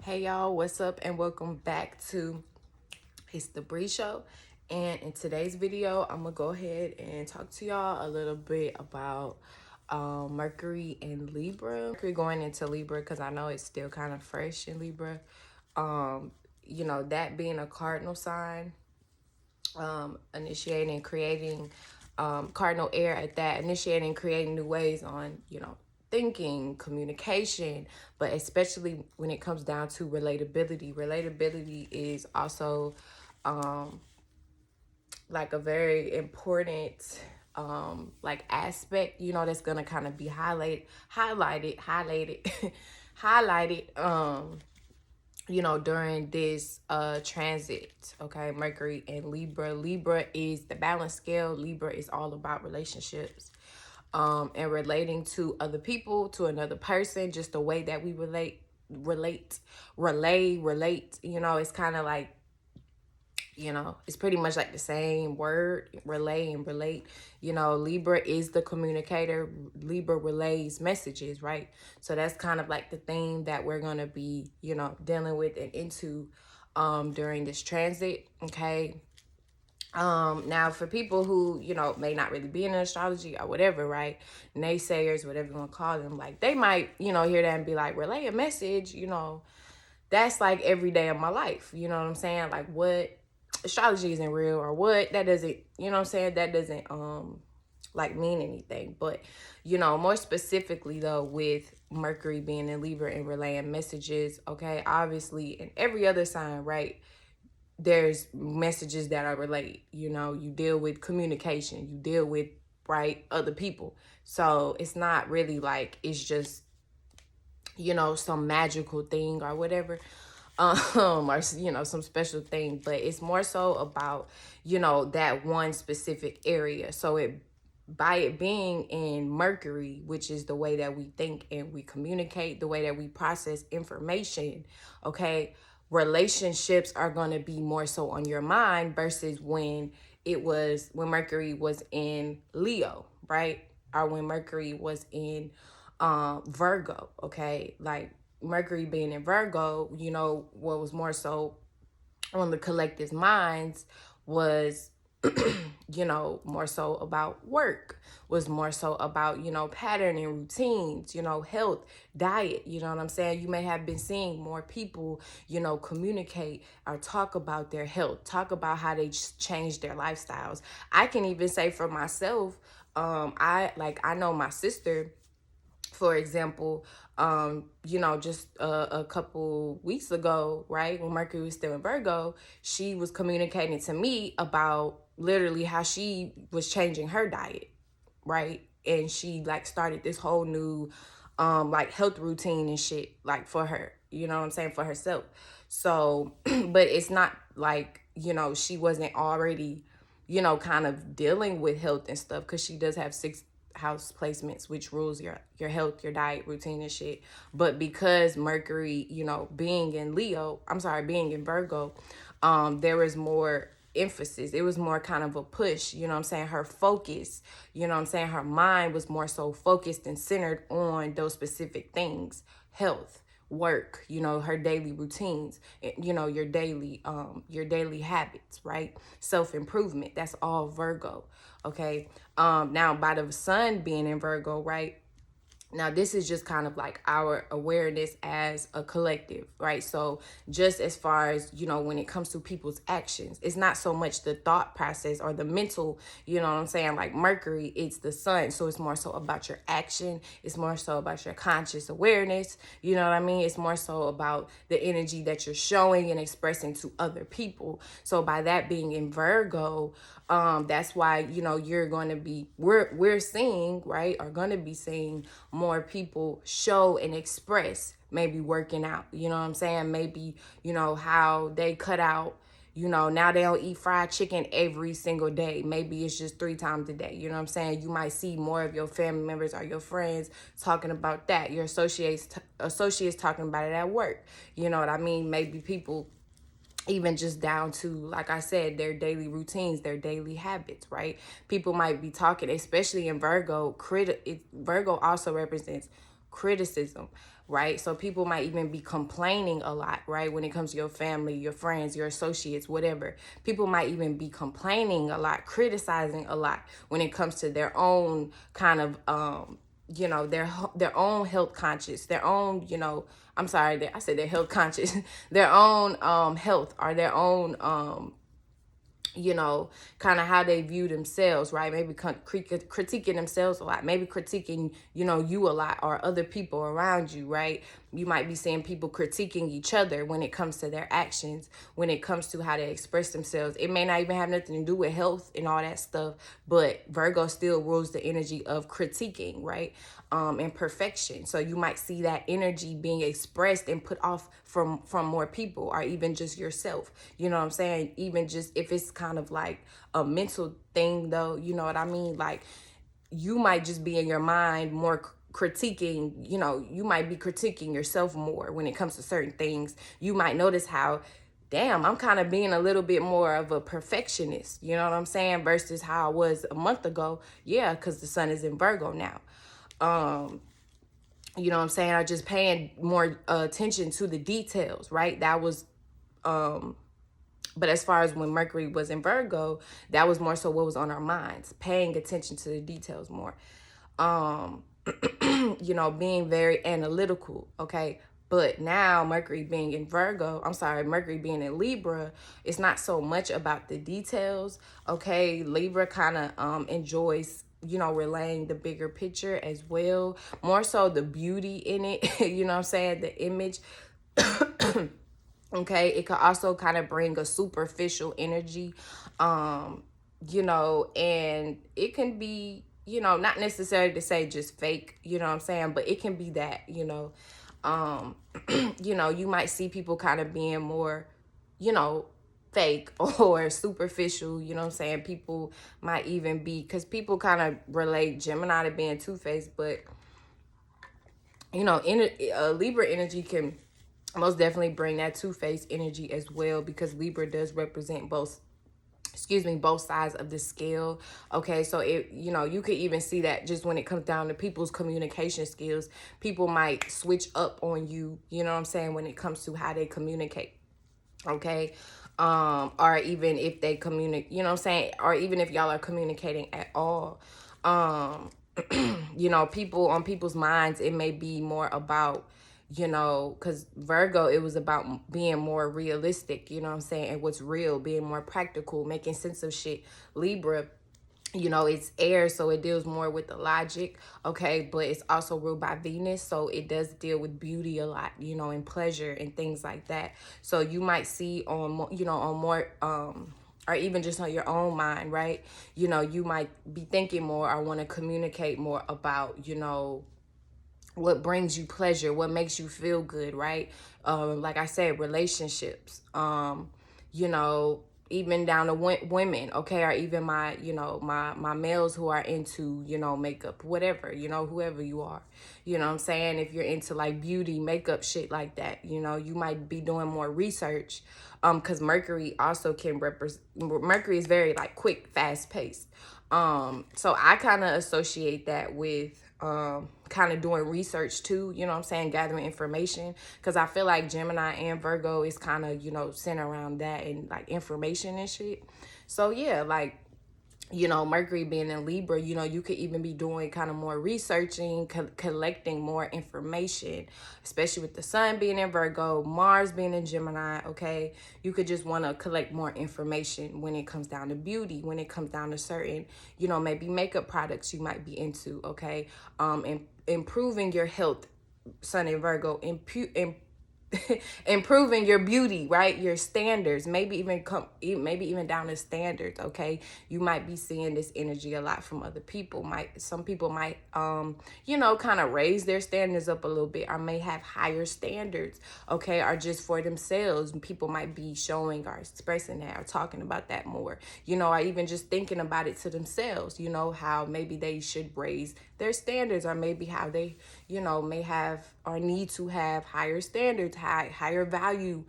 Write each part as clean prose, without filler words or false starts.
Hey y'all, what's up and welcome back to It's the Bree Show. And in today's video, I'm gonna go ahead and talk to y'all a little bit about Mercury and Libra. Mercury going into Libra because I know it's still kind of fresh in Libra. That being a cardinal sign, initiating, creating cardinal air at that, initiating, creating new ways on, thinking, communication, but especially when it comes down to relatability. Relatability is also like a very important aspect, that's gonna kind of be highlighted, highlighted during this transit. Okay, Mercury and Libra is the balance scale. Libra is all about relationships and relating to other people, to another person, just the way that we relate, it's kind of like, it's pretty much like the same word, relay and relate. Libra is the communicator. Libra relays messages, right? So that's kind of like the theme that we're going to be, dealing with and into during this transit, okay? Now for people who, may not really be in astrology or whatever, right? Naysayers, whatever you want to call them, like they might, hear that and be like, relay a message, that's like every day of my life. You know what I'm saying? Like, what? Astrology isn't real, or what? That doesn't, that doesn't like mean anything. But more specifically though, with Mercury being in Libra and relaying messages, okay, obviously in every other sign, right, there's messages that are relayed. You deal with communication, you deal with, right, other people. So it's not really like it's just, some magical thing or whatever, or some special thing, but it's more so about, that one specific area. So by it being in Mercury, which is the way that we think and we communicate, the way that we process information, okay, relationships are going to be more so on your mind versus when Mercury was in Leo, right? Or when Mercury was in Virgo, okay? Like Mercury being in Virgo, what was more so on the collective minds was more so about work, was more so about, pattern and routines, health, diet, you know what I'm saying? You may have been seeing more people, communicate or talk about their health, talk about how they change their lifestyles. I can even say for myself, I know my sister, for example, just a couple weeks ago, right, when Mercury was still in Virgo, she was communicating to me about literally how she was changing her diet, right? And she like started this whole new like health routine and shit, like for her, you know what I'm saying, for herself. So, but it's not like, she wasn't already, kind of dealing with health and stuff, because she does have 6 house placements, which rules your health, your diet routine and shit. But because Mercury, being in being in Virgo, there was more emphasis. It was more kind of a push, her focus, her mind was more so focused and centered on those specific things: health, work, her daily routines, your daily habits, right? Self-improvement. That's all Virgo. Okay. Now by the sun being in Virgo, right? Now, this is just kind of like our awareness as a collective, right? So just as far as, when it comes to people's actions, it's not so much the thought process or the mental, you know what I'm saying? Like Mercury, it's the sun. So it's more so about your action. It's more so about your conscious awareness. You know what I mean? It's more so about the energy that you're showing and expressing to other people. So by that being in Virgo, that's why, you're going to be, we're seeing, right, are going to be seeing more people show and express, maybe working out, you know what I'm saying? Maybe, how they cut out, now they don't eat fried chicken every single day. Maybe it's just 3 times a day. You know what I'm saying? You might see more of your family members or your friends talking about that. Your associates talking about it at work. You know what I mean? Maybe people even just down to, like I said, their daily routines, their daily habits, right? People might be talking, especially in Virgo. Virgo also represents criticism, right? So people might even be complaining a lot, right? When it comes to your family, your friends, your associates, whatever. People might even be complaining a lot, criticizing a lot when it comes to their own kind of, their own health conscious, their own, I'm sorry, I said their health conscious, their own health, or their own kind of how they view themselves, right? Maybe critiquing themselves a lot, maybe critiquing, you a lot, or other people around you, right? You might be seeing people critiquing each other when it comes to their actions, when it comes to how they express themselves. It may not even have nothing to do with health and all that stuff, but Virgo still rules the energy of critiquing, right? And perfection. So you might see that energy being expressed and put off from more people, or even just yourself. You know what I'm saying? Even just if it's kind of like a mental thing, though, you know what I mean? Like, you might just be in your mind more critiquing, you might be critiquing yourself more when it comes to certain things. You might notice how, damn, I'm kind of being a little bit more of a perfectionist, you know what I'm saying, versus how I was a month ago. Yeah, because the sun is in Virgo now. You know what I'm saying? I just paying more attention to the details, right? That was, but as far as when Mercury was in Virgo, that was more so what was on our minds, paying attention to the details more. Being very analytical, okay? But now Mercury being in Virgo, Mercury being in Libra, it's not so much about the details, okay? Libra kind of enjoys, relaying the bigger picture as well. More so the beauty in it, you know what I'm saying? The image. Okay, it could also kind of bring a superficial energy, and it can be, not necessarily to say just fake, you know what I'm saying, but it can be that, um, you might see people kind of being more, you know, fake or superficial, you know what I'm saying? People might even be, because people kind of relate Gemini to being two-faced, but, Libra energy can most definitely bring that two-faced energy as well, because Libra does represent both sides of the scale. Okay, so you could even see that just when it comes down to people's communication skills. People might switch up on you, you know what I'm saying, when it comes to how they communicate. Okay, or even if they communicate, you know what I'm saying, or even if y'all are communicating at all. People, on people's minds, it may be more about, because Virgo, it was about being more realistic, you know what I'm saying, and what's real, being more practical, making sense of shit. Libra, it's air, so it deals more with the logic, okay, but it's also ruled by Venus, so it does deal with beauty a lot, and pleasure and things like that. So you might see on more, or even just on your own mind, right? You might be thinking more, or want to communicate more about, what brings you pleasure, what makes you feel good, right? Like I said, relationships, you know, even down to women, okay, or even my, my males who are into, makeup, whatever, whoever you are, you know what I'm saying? If you're into like beauty, makeup, shit like that, you might be doing more research, because Mercury also can Mercury is very like quick, fast paced. So I kind of associate that with kind of doing research too, you know what I'm saying, gathering information, because I feel like Gemini and Virgo is kind of, centered around that and like information and shit. So yeah, like, Mercury being in Libra, you could even be doing kind of more researching, collecting more information, especially with the sun being in Virgo, Mars being in Gemini, okay? You could just want to collect more information when it comes down to beauty, when it comes down to certain, maybe makeup products you might be into, okay? And improving your health, sun in Virgo, improving your beauty, right? Your standards, maybe even down to standards, okay? You might be seeing this energy a lot from other people. Some people might kind of raise their standards up a little bit, or may have higher standards, okay, or just for themselves. People might be showing or expressing that or talking about that more, or even just thinking about it to themselves, how maybe they should raise their standards, or maybe how they, may have or need to have higher standards, higher value,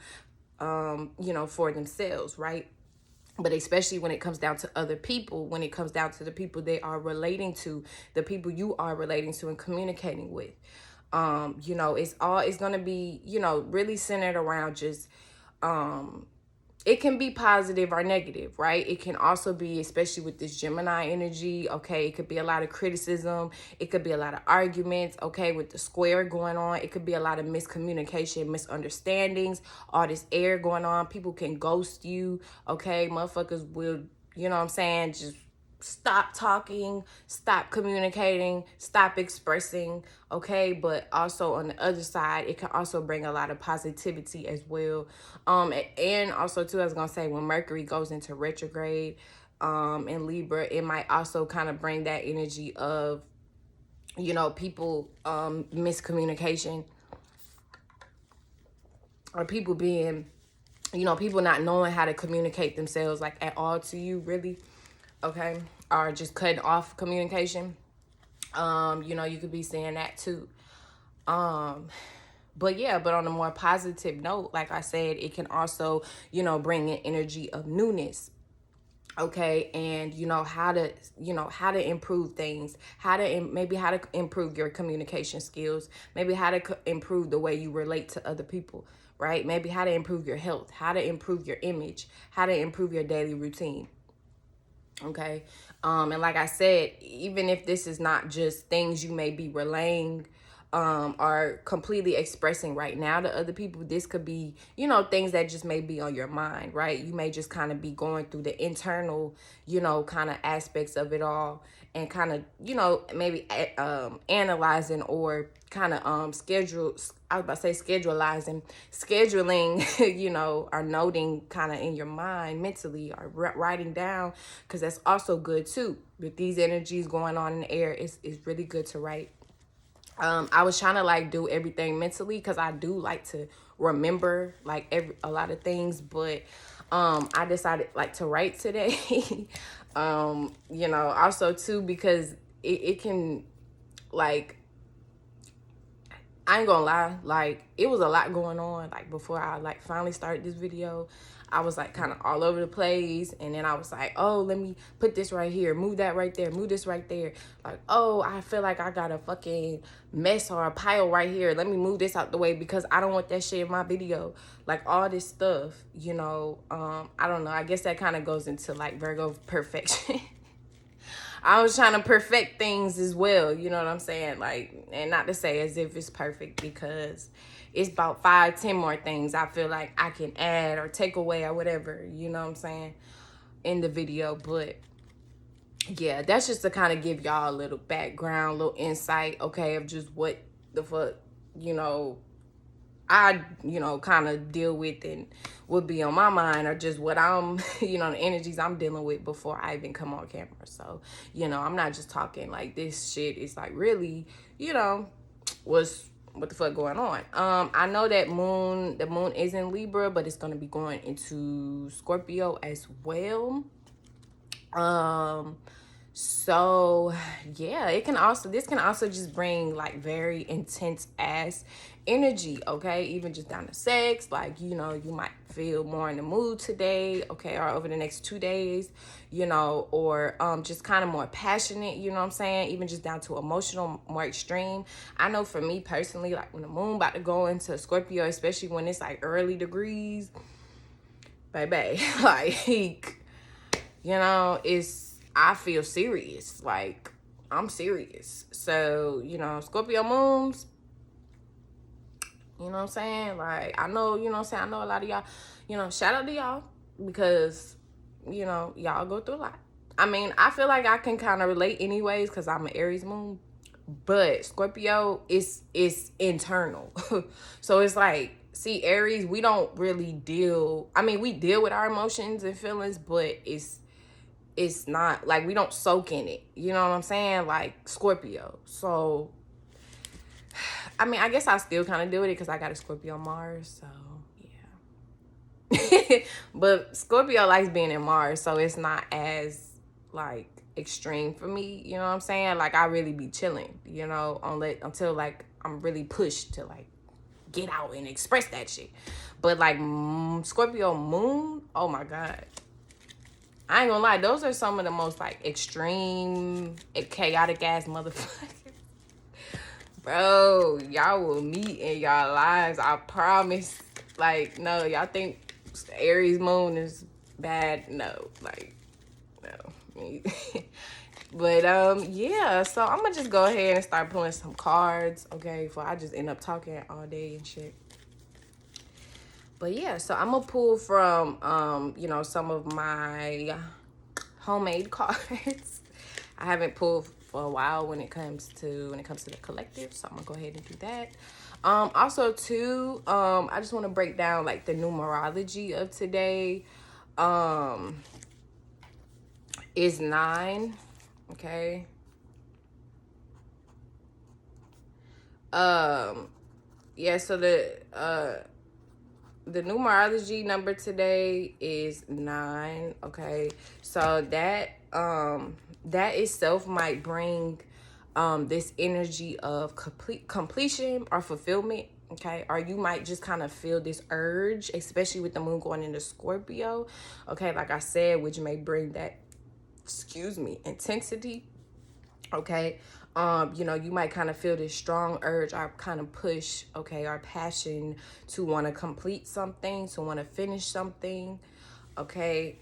for themselves, right? But especially when it comes down to other people, when it comes down to the people they are relating to, the people you are relating to and communicating with. You know, it's going to be, you know, really centered around just, it can be positive or negative, right? It can also be, especially with this Gemini energy, okay, it could be a lot of criticism. It could be a lot of arguments, okay, with the square going on. It could be a lot of miscommunication, misunderstandings, all this air going on. People can ghost you, okay? Motherfuckers will, you know what I'm saying, just stop talking, stop communicating, stop expressing, okay? But also on the other side, it can also bring a lot of positivity as well. And also too, I was gonna say, when Mercury goes into retrograde in Libra, it might also kind of bring that energy of, you know, people miscommunication, or people being, you know, people not knowing how to communicate themselves like at all to you, really, okay? Or just cutting off communication. You know, you could be saying that too. But yeah, but on a more positive note, like I said, it can also, you know, bring an energy of newness, okay? And you know how to, you know, how to improve things, how to maybe how to improve your communication skills, maybe how to improve the way you relate to other people, right? Maybe how to improve your health, how to improve your image, how to improve your daily routine, okay? And like I said, even if this is not just things you may be relaying or completely expressing right now to other people, this could be, you know, things that just may be on your mind, right? You may just kind of be going through the internal, you know, kind of aspects of it all, and kind of, you know, maybe analyzing or kind of I was about to say scheduling, you know, or noting kind of in your mind mentally, or writing down, because that's also good too. With these energies going on in the air, it's really good to write. I was trying to like do everything mentally, because I do like to remember like a lot of things, but I decided like to write today. You know, also too, because it can, like, I ain't gonna lie, like, it was a lot going on. Like, before I like finally started this video, I was like kind of all over the place. And then I was like, oh, let me put this right here, move that right there, move this right there. Like, oh, I feel like I got a fucking mess or a pile right here, let me move this out the way because I don't want that shit in my video. Like, all this stuff, you know. I don't know, I guess that kind of goes into like Virgo perfection. I was trying to perfect things as well, you know what I'm saying? Like, and not to say as if it's perfect, because it's about 5-10 more things I feel like I can add or take away or whatever, you know what I'm saying, in the video. But yeah, that's just to kind of give y'all a little background, little insight, okay, of just what the fuck, you know, I, you know, kind of deal with and would be on my mind, or just what I'm, you know, the energies I'm dealing with before I even come on camera. So, you know, I'm not just talking like this shit. It's like really, you know, what the fuck going on. I know that the moon is in Libra, but it's going to be going into Scorpio as well. So yeah, this can also just bring like very intense ass energy, okay? Even just down to sex, like, you know, you might feel more in the mood today, okay, or over the next 2 days, you know, or just kind of more passionate, you know what I'm saying? Even just down to emotional, more extreme. I know for me personally, like when the moon about to go into Scorpio, especially when it's like early degrees, baby, like, you know, I feel serious. Like, I'm serious. So, you know, Scorpio moons, you know what I'm saying? Like, I know, you know what I'm saying? I know a lot of y'all, you know, shout out to y'all, because, you know, y'all go through a lot. I mean, I feel like I can kind of relate anyways, because I'm an Aries moon. But Scorpio is internal. So it's like, see, Aries, we don't really deal, I mean, we deal with our emotions and feelings, but it's not like we don't soak in it, you know what I'm saying, like Scorpio. So I mean, I guess I still kind of deal with it because I got a Scorpio Mars, so yeah. But Scorpio likes being in Mars, so it's not as like extreme for me, you know what I'm saying? Like, I really be chilling, you know, until like I'm really pushed to like get out and express that shit. But like Scorpio moon, oh my god, I ain't gonna lie, those are some of the most like extreme, chaotic ass motherfuckers. Bro, y'all will meet in y'all lives. I promise. Like, no, y'all think Aries moon is bad? No, like, no. But yeah, so I'm gonna just go ahead and start pulling some cards, okay? Before I just end up talking all day and shit. But yeah, so I'm gonna pull from you know, some of my homemade cards. I haven't pulled for a while when it comes to the collective, so I'm gonna go ahead and do that. Also too, I just want to break down like the numerology of today. Is 9, okay? Yeah, so the numerology number today is 9, okay? So that itself might bring this energy of completion or fulfillment, okay? Or you might just kind of feel this urge, especially with the moon going into Scorpio, okay? Like I said, which may bring that, excuse me, intensity, okay? You know, you might kind of feel this strong urge or kind of push, okay, or passion to want to complete something, to want to finish something, okay?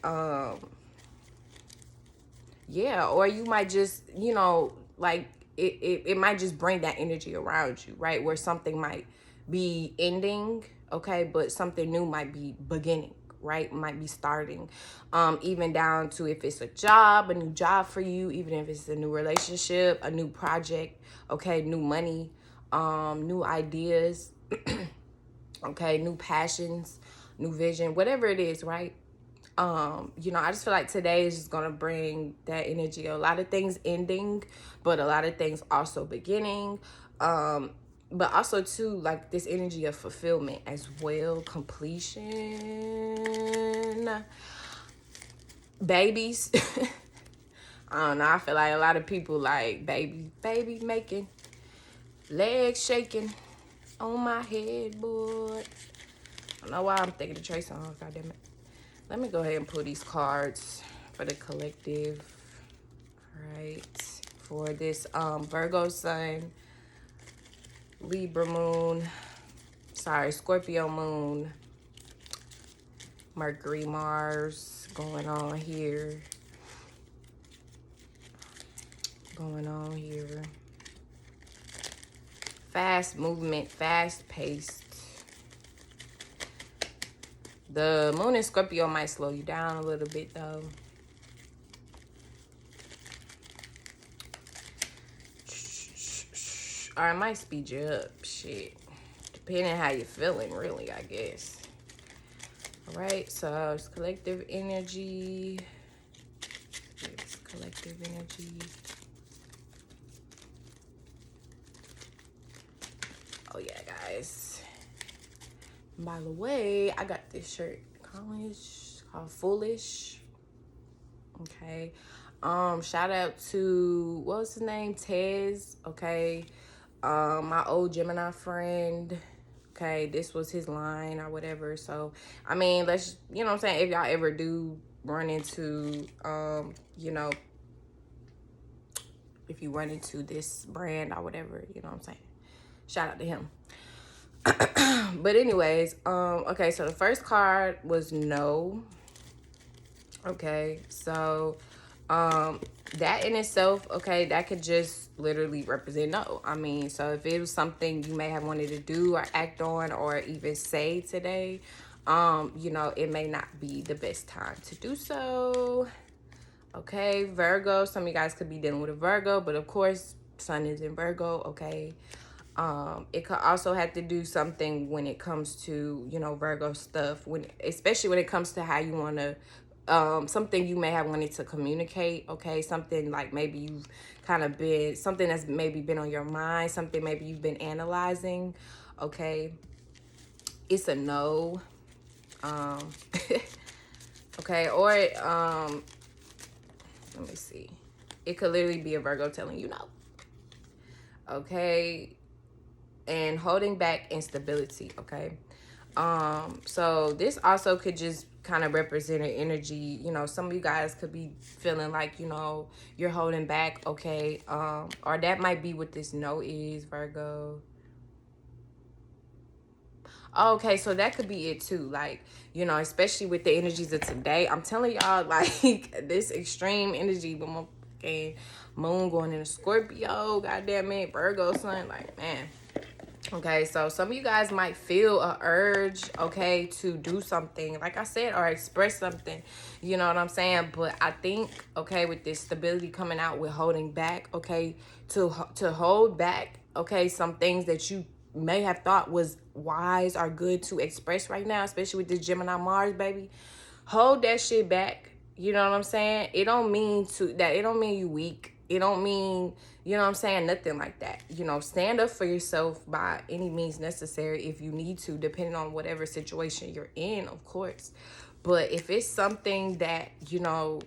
Yeah, or you might just, you know, like it might just bring that energy around you, right? Where something might be ending, okay, but something new might be beginning, right? Might be starting. Even down to if it's a job, a new job for you, even if it's a new relationship, a new project, okay, new money, new ideas, okay, new passions, new vision, whatever it is, right? You know, I just feel like today is just gonna bring that energy. A lot of things ending, but a lot of things also beginning. But also too, like this energy of fulfillment as well, completion, babies. I don't know. I feel like a lot of people like baby making, legs shaking on my headboard. I don't know why I'm thinking of Trey songs. God damn it. Let me go ahead and pull these cards for the collective, right? For this Virgo sun, Libra moon, sorry, Scorpio moon, Mercury, Mars going on here. Fast movement, fast paced. The moon in Scorpio might slow you down a little bit though. Or it might speed you up, shit. Depending how you're feeling, really, I guess. All right, so it's collective energy. It's collective energy. Oh yeah, guys. By the way, I got this shirt called Foolish. Okay. Shout out to, what was his name? Tez. Okay. My old Gemini friend. Okay, this was his line or whatever. So I mean, let's, you know what I'm saying, if y'all ever do run into you know, if you run into this brand or whatever, you know what I'm saying, shout out to him. But anyways, okay, so the first card was no. Okay, so that in itself, okay, that could just literally represent no. I mean, so if it was something you may have wanted to do or act on or even say today, you know, it may not be the best time to do so. Okay, Virgo, some of you guys could be dealing with a Virgo, but of course, sun is in Virgo, okay. It could also have to do something when it comes to, you know, Virgo stuff, when especially when it comes to how you want to something you may have wanted to communicate, okay, something like maybe you've kind of been, something that's maybe been on your mind, something maybe you've been analyzing, okay. It's a no. Okay, or let me see, it could literally be a Virgo telling you no, okay, and holding back instability, okay. So this also could just kind of represented energy. You know, some of you guys could be feeling like, you know, you're holding back, okay? Or that might be what this no is, Virgo. Okay, so that could be it too. Like, you know, especially with the energies of today. I'm telling y'all, like, this extreme energy with my fucking moon going into Scorpio, goddamn it, Virgo sun, like, man. Okay, so some of you guys might feel a urge, okay, to do something, like I said, or express something, you know what I'm saying? But I think, okay, with this stability coming out with holding back, okay, to hold back, okay, some things that you may have thought was wise or good to express right now, especially with this Gemini Mars, baby. Hold that shit back. You know what I'm saying? It don't mean you weak. It don't mean, you know what I'm saying, nothing like that. You know, stand up for yourself by any means necessary if you need to, depending on whatever situation you're in, of course. But if it's something that, you know,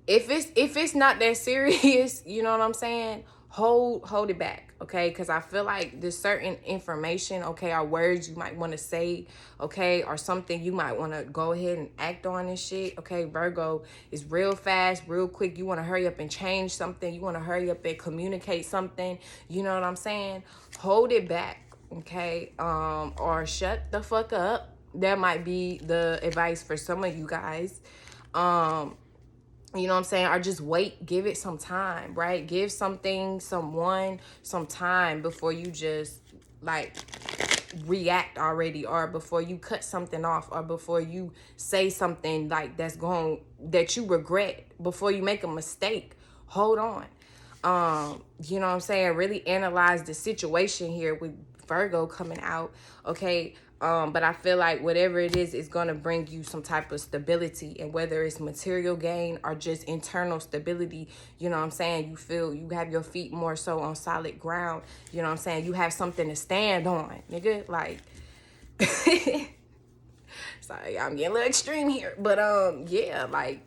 if it's not that serious, you know what I'm saying, hold it back, okay? Because I feel like there's certain information, okay, or words you might want to say, okay, or something you might want to go ahead and act on and shit, okay? Virgo is real fast, real quick. You want to hurry up and change something. You want to hurry up and communicate something. You know what I'm saying? Hold it back, okay? Or shut the fuck up. That might be the advice for some of you guys. You know what I'm saying? Or just wait, give it some time, right? Give someone some time before you just like react already, or before you cut something off, or before you say something like that you regret, before you make a mistake. Hold on. You know what I'm saying? Really analyze the situation here with Virgo coming out, okay? But I feel like whatever it is going to bring you some type of stability, and whether it's material gain or just internal stability, you know what I'm saying? You feel you have your feet more so on solid ground, you know what I'm saying? You have something to stand on, nigga, like, sorry, I'm getting a little extreme here, but, yeah, like,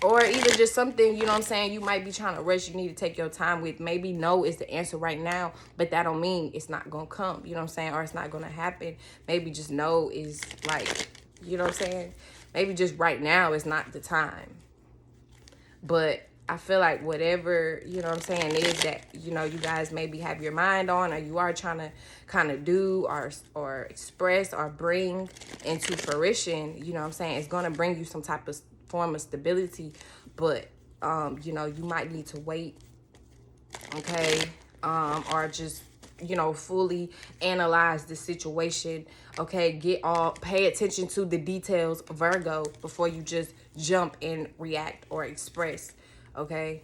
or even just something, you know what I'm saying, you might be trying to rush, you need to take your time with. Maybe no is the answer right now, but that don't mean it's not gonna come, you know what I'm saying, or it's not gonna happen. Maybe just no is like, you know what I'm saying, maybe just right now is not the time. But I feel like whatever, you know what I'm saying, is that, you know, you guys maybe have your mind on, or you are trying to kind of do or express or bring into fruition, you know what I'm saying, it's gonna bring you some type of form of stability. But you know, you might need to wait, okay, or just, you know, fully analyze the situation, okay? Pay attention to the details, Virgo, before you just jump and react or express, okay?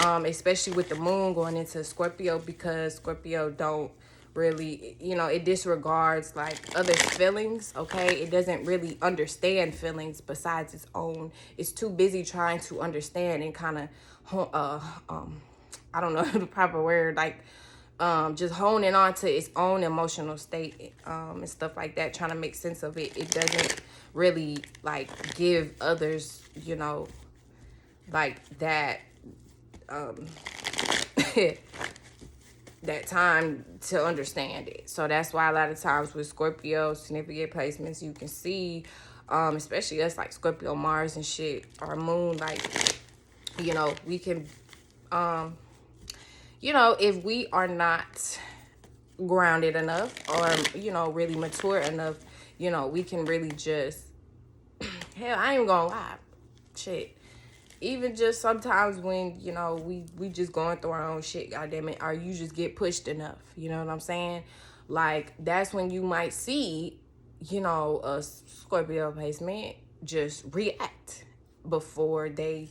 Especially with the moon going into Scorpio, because Scorpio don't really, you know, it disregards like others' feelings, okay? It doesn't really understand feelings besides its own. It's too busy trying to understand and kind of I don't know the proper word, like just honing on to its own emotional state, and stuff like that, trying to make sense of it. It doesn't really like give others, you know, like that that time to understand it. So that's why a lot of times with Scorpio significant placements, you can see, especially us like Scorpio Mars and shit, our moon, like, you know, we can, you know, if we are not grounded enough, or, you know, really mature enough, you know, we can really just, hell, I ain't gonna lie, shit. Even just sometimes when, you know, we just going through our own shit, goddamn it, or you just get pushed enough, you know what I'm saying? Like, that's when you might see, you know, a Scorpio placement just react before they,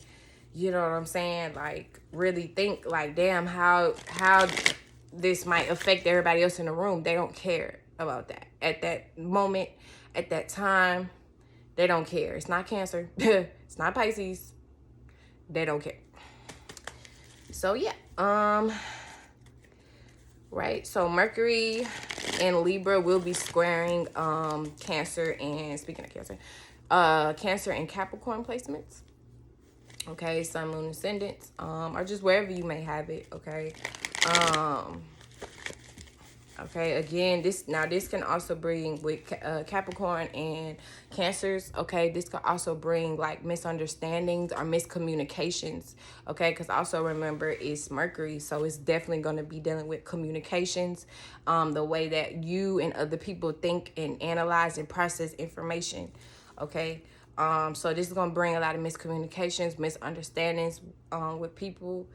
you know what I'm saying, like, really think, like, damn, how this might affect everybody else in the room. They don't care about that. At that moment, at that time, they don't care. It's not Cancer. It's not Pisces. They don't care. So yeah, right, so Mercury and Libra will be squaring Cancer, and speaking of Cancer, Cancer and Capricorn placements, okay? Sun, moon, ascendant, or just wherever you may have it, okay? Okay, again, this can also bring with Capricorn and Cancers. Okay, this could also bring like misunderstandings or miscommunications. Okay, because also remember it's Mercury, so it's definitely going to be dealing with communications, the way that you and other people think and analyze and process information. Okay, so this is going to bring a lot of miscommunications, misunderstandings with people.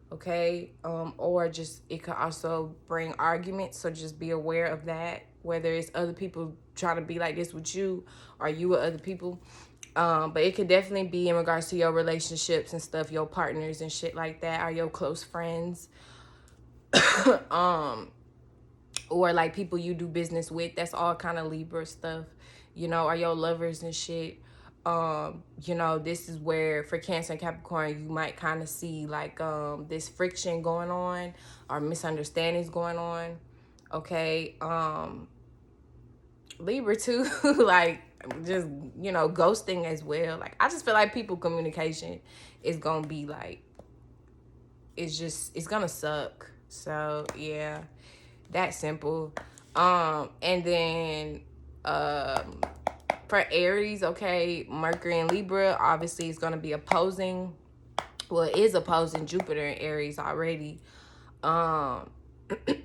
Okay, or just it could also bring arguments, so just be aware of that, whether it's other people trying to be like this with you or you with other people. But it could definitely be in regards to your relationships and stuff, your partners and shit like that, or your close friends. Or like people you do business with. That's all kind of Libra stuff, or your lovers and shit. This is where for Cancer and Capricorn you might kind of see like this friction going on or misunderstandings going on. Okay. Libra too, like just ghosting as well. Like I just feel like people communication is gonna be like, it's gonna suck. So yeah, that simple. And then for Aries, okay, Mercury and Libra obviously is gonna be opposing. Well, it is opposing Jupiter in Aries already.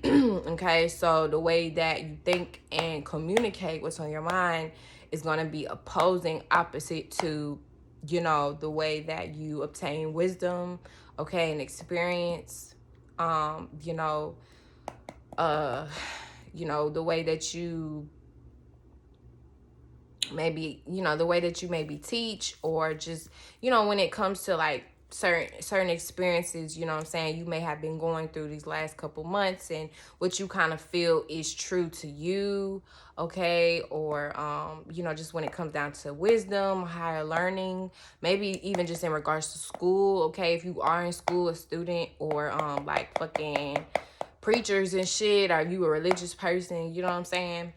Okay, so the way that you think and communicate what's on your mind is going to be opposing, opposite to the way that you obtain wisdom, okay, and experience. um you know uh the way that you maybe the way that you maybe teach, or just when it comes to like certain experiences, what I'm saying, you may have been going through these last couple months, and what you kind of feel is true to you. Okay, or just when it comes down to wisdom, higher learning, maybe even just in regards to school. Okay, if you are in school, a student, or like fucking preachers and shit, are you a religious person, you know what I'm saying?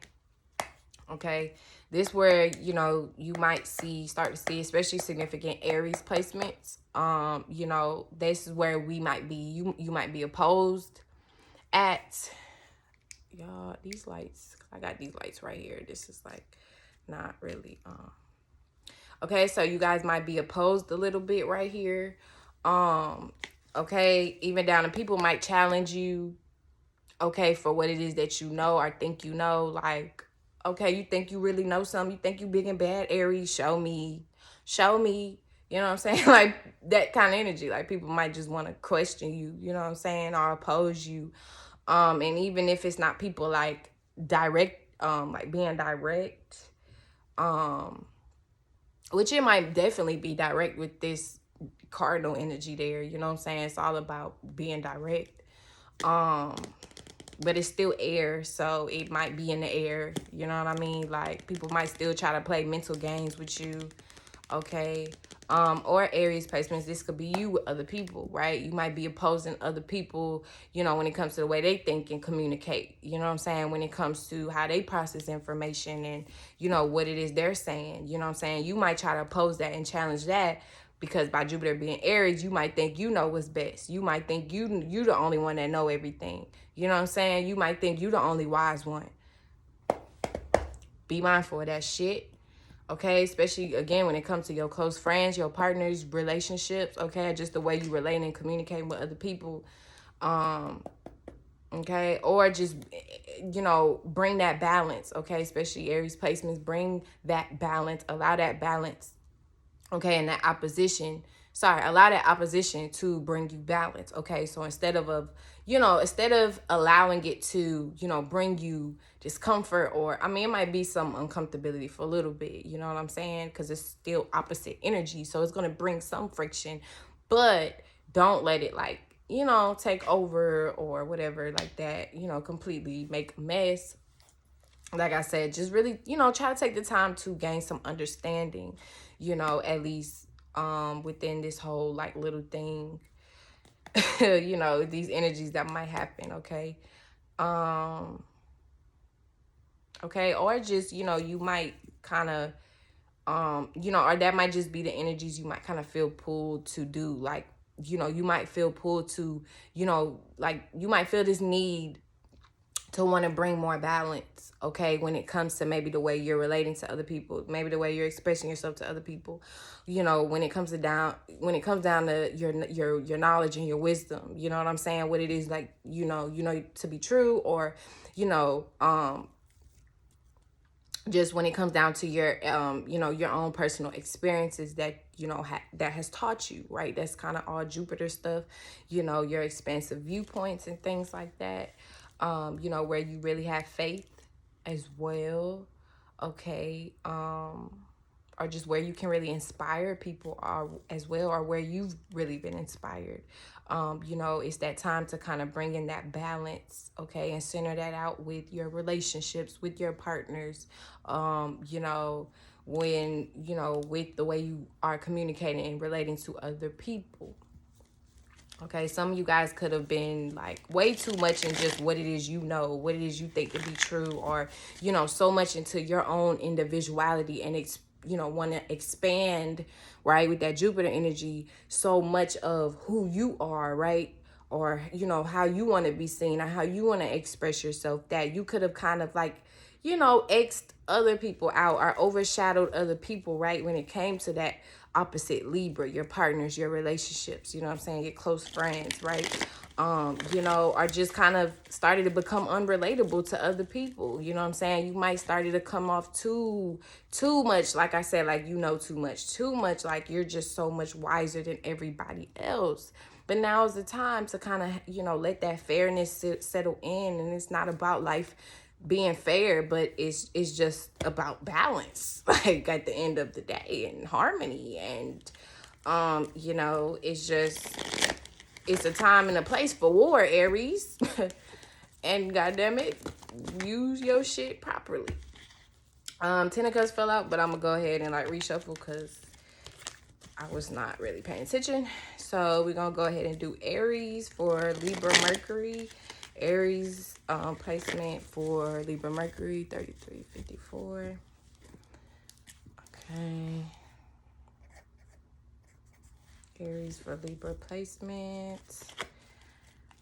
Okay, this where you might start to see especially significant Aries placements. This is where we might be, you might be opposed at, y'all, these lights. I got these lights right here. This is like not really okay, so you guys might be opposed a little bit right here. Okay, even down to people might challenge you, okay, for what it is that you know or think you know. Like, okay, you think you really know something, you think you big and bad, Aries, show me, show me, you know what I'm saying? Like that kind of energy. Like people might just want to question you, you know what I'm saying, or oppose you. And even if it's not people like direct, like being direct, um which it might definitely be direct with this cardinal energy there, you know what I'm saying? It's all about being direct. But it's still air, so it might be in the air, you know what I mean? Like people might still try to play mental games with you. Okay, or Aries placements, this could be you with other people, right? You might be opposing other people, when it comes to the way they think and communicate, you know what I'm saying, when it comes to how they process information, and what it is they're saying, you know what I'm saying. You might try to oppose that and challenge that, because by Jupiter being Aries, you might think you know what's best. You might think you the only one that know everything, you know what I'm saying. You might think you the only wise one. Be mindful of that shit. Okay, especially again when it comes to your close friends, your partners, relationships. Okay, just the way you relate and communicate with other people. Okay, or just bring that balance. Okay, especially Aries placements, bring that balance, allow that balance. Okay, and that opposition, allow that opposition to bring you balance. Okay, so instead of allowing it to bring you discomfort, or I mean it might be some uncomfortability for a little bit, you know what I'm saying, because it's still opposite energy, so it's going to bring some friction, but don't let it like take over or whatever like that, completely make a mess. Like I said, just really, try to take the time to gain some understanding, at least within this whole like little thing, these energies that might happen, okay? Okay, or just, you might kind of, or that might just be the energies you might kind of feel pulled to do. Like, you might feel pulled to, like you might feel this need to want to bring more balance, okay, when it comes to maybe the way you're relating to other people, maybe the way you're expressing yourself to other people, you know, when it comes down to your knowledge and your wisdom, you know what I'm saying, what it is, like, you know to be true, or you know just when it comes down to your your own personal experiences that that has taught you, right? That's kind of all Jupiter stuff, your expansive viewpoints and things like that, where you really have faith as well, okay, or just where you can really inspire people as well, or where you've really been inspired. It's that time to kind of bring in that balance, okay, and center that out with your relationships, with your partners, when, with the way you are communicating and relating to other people. Okay, some of you guys could have been like way too much in just what it is, what it is you think to be true, or, so much into your own individuality and, want to expand, right, with that Jupiter energy, so much of who you are, right? Or, how you want to be seen or how you want to express yourself, that you could have kind of like, X'd other people out or overshadowed other people, right? When it came to that opposite Libra, your partners, your relationships, you know what I'm saying? Your close friends, right? Are just kind of started to become unrelatable to other people. You know what I'm saying? You might started to come off too much, like I said, like, too much, like you're just so much wiser than everybody else. But now is the time to kind of, let that fairness settle in. And it's not about life being fair, but it's just about balance, like at the end of the day, and harmony. And, it's a time and a place for war, Aries. And goddamn it, use your shit properly. Ten of Cups fell out, but I'm gonna go ahead and like reshuffle because I was not really paying attention. So we're gonna go ahead and do Aries for Libra Mercury. Aries placement for Libra Mercury, 3354. Okay. Aries for Libra placement.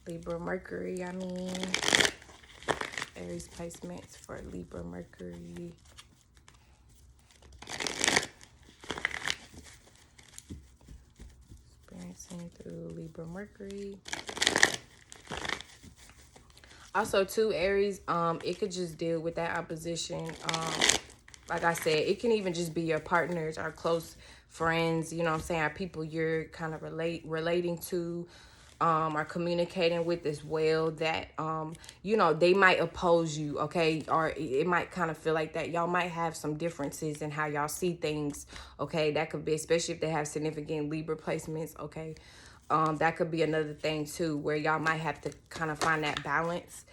Libra Mercury, Aries placements for Libra Mercury. Experiencing through Libra Mercury. Also, too, Aries, it could just deal with that opposition. Like I said, it can even just be your partners or close friends, you know what I'm saying, or people you're kind of relating to, or communicating with as well, that, they might oppose you, okay? Or it might kind of feel like that y'all might have some differences in how y'all see things, okay? That could be, especially if they have significant Libra placements, okay? That could be another thing too, where y'all might have to kind of find that balance,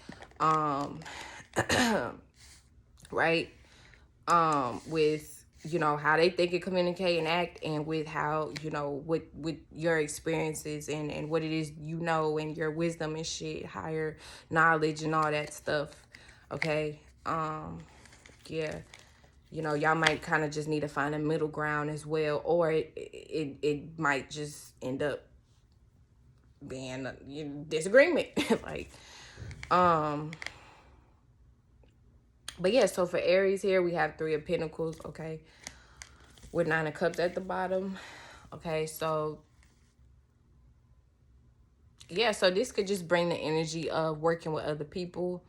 right? With, how they think and communicate and act, and with how, with your experiences and what it is, and your wisdom and shit, higher knowledge and all that stuff, okay? Yeah. Y'all might kind of just need to find a middle ground as well, or it might just end up being a disagreement. Like, but yeah, so for Aries here, we have 3 of Pentacles, okay, with 9 of Cups at the bottom, okay? So yeah, so this could just bring the energy of working with other people,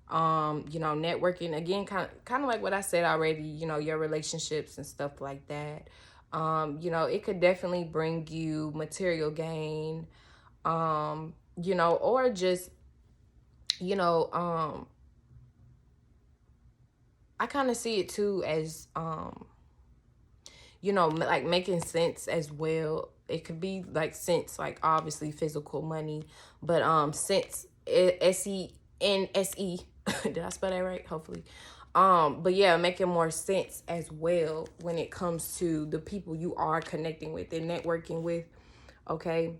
networking, again, kind of like what I said already, your relationships and stuff like that. It could definitely bring you material gain, or just, I kind of see it too as, like making sense as well. It could be like sense, like obviously physical money, but sense, SENSE. Did I spell that right? Hopefully. But yeah, making more sense as well when it comes to the people you are connecting with and networking with. Okay.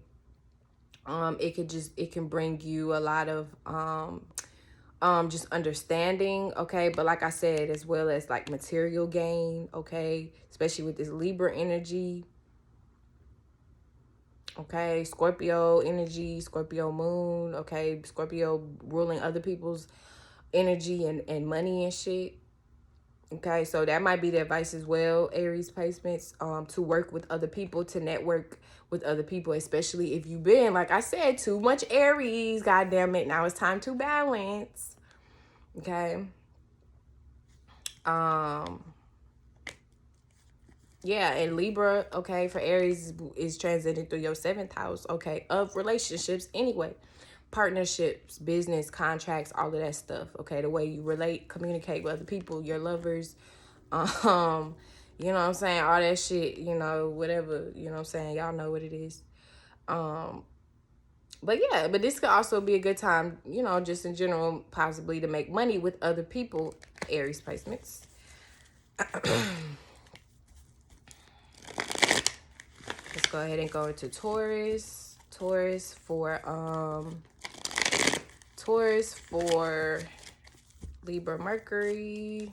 It can bring you a lot of just understanding, okay? But like I said, as well as like material gain, okay? Especially with this Libra energy, okay? Scorpio energy, Scorpio moon, okay? Scorpio ruling other people's energy and money and shit. Okay, so that might be the advice as well, Aries placements, to work with other people, to network with other people, especially if you've been, like I said, too much Aries. God damn it, now it's time to balance. Okay. Yeah, and Libra, okay, for Aries is transiting through your 7th house, okay, of relationships anyway. Partnerships, business, contracts, all of that stuff, okay? The way you relate, communicate with other people, your lovers, you know what I'm saying? All that shit, you know, whatever, you know what I'm saying? Y'all know what it is. But yeah, but this could also be a good time, you know, just in general, possibly to make money with other people, Aries placements. Let's go ahead and go to Taurus. Taurus for Libra Mercury.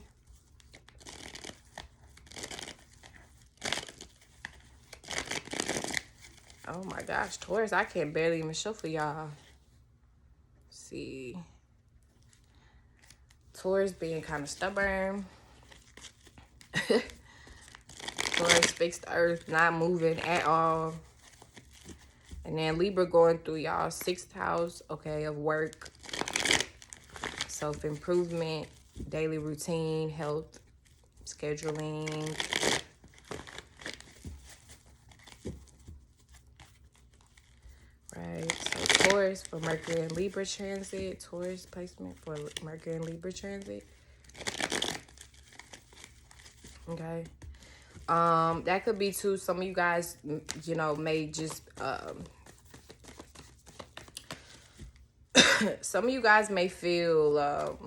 Oh my gosh, Taurus, I can't barely even show for y'all. See. Taurus being kind of stubborn. Taurus fixed earth, not moving at all. And then Libra going through y'all 6th house, okay, of work, self-improvement, daily routine, health, scheduling. Right, so Taurus for Mercury and Libra transit. Taurus placement for Mercury and Libra transit. Okay. That could be too, some of you guys, you know, may just, some of you guys may feel,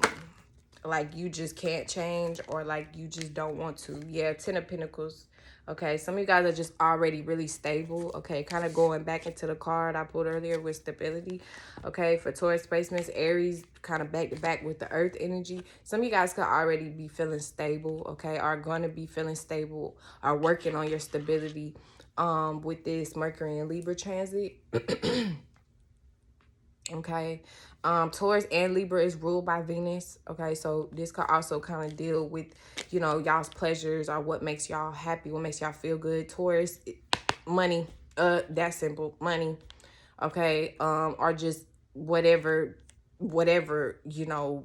like you just can't change, or like you just don't want to. Yeah, 10 of Pentacles. Okay, some of you guys are just already really stable. Okay, kind of going back into the card I pulled earlier with stability. Okay, for Taurus placements, Aries kind of back to back with the earth energy. Some of you guys could already be feeling stable, okay, are going to be feeling stable, are working on your stability with this Mercury and Libra transit. Okay, Taurus and Libra is ruled by Venus. Okay, so this could also kind of deal with, you know, y'all's pleasures, or what makes y'all happy, what makes y'all feel good. Taurus, money, that's simple, money. Okay, or just whatever, you know,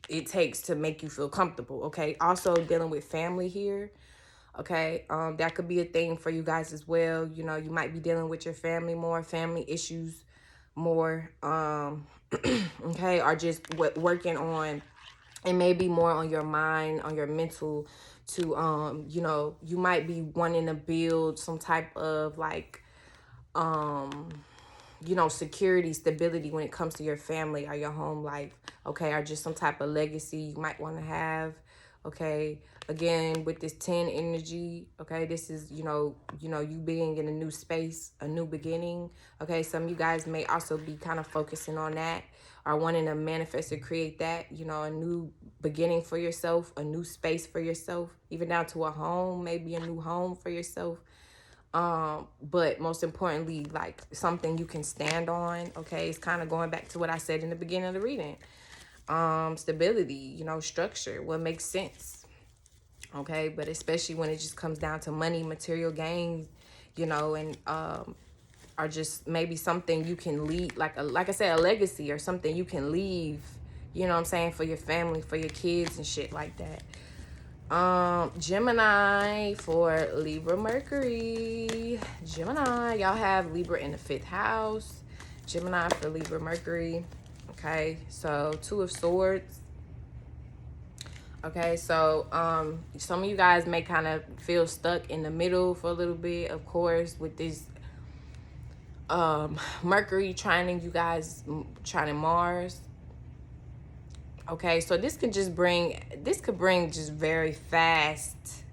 it takes to make you feel comfortable. Okay, also dealing with family here. Okay, that could be a thing for you guys as well. You know, you might be dealing with your family more, family issues more, okay, or just working on, it may be more on your mind, on your mental, to you know, you might be wanting to build some type of like, you know, security, stability when it comes to your family or your home life, okay, or just some type of legacy you might want to have. Okay, again, with this 10 energy, okay, this is, you know, you being in a new space, a new beginning. Okay, some of you guys may also be kind of focusing on that, or wanting to manifest or create that, you know, a new beginning for yourself, a new space for yourself, even down to a home, maybe a new home for yourself. But most importantly, like something you can stand on. Okay, it's kind of going back to what I said in the beginning of the reading. Stability, you know, structure, what makes sense. Okay, but especially when it just comes down to money, material gains, you know, and or just maybe something you can leave, like I said, a legacy, or something you can leave, you know what I'm saying, for your family, for your kids and shit like that. Gemini for Libra Mercury. Gemini, y'all have Libra in the 5th house. Gemini for Libra Mercury. Okay, so 2 of Swords. Okay, so some of you guys may kind of feel stuck in the middle for a little bit, of course, with this Mercury trining you guys, trining Mars. Okay, so this could bring just very fast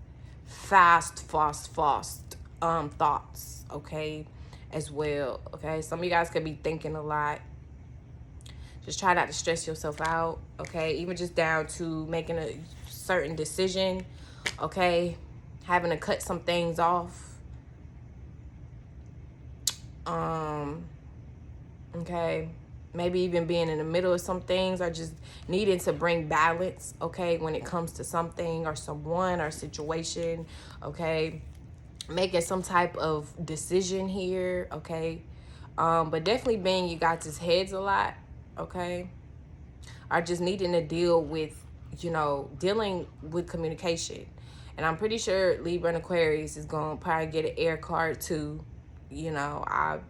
thoughts, okay, as well. Okay, some of you guys could be thinking a lot. Just try not to stress yourself out, okay, even just down to making a certain decision, okay, having to cut some things off. Okay, maybe even being in the middle of some things, or just needing to bring balance, okay, when it comes to something or someone or situation, okay, making some type of decision here, okay, but definitely being you guys' heads a lot, okay, are just needing to deal with, dealing with communication. And I'm pretty sure Libra and Aquarius is going to probably get an air card too. Or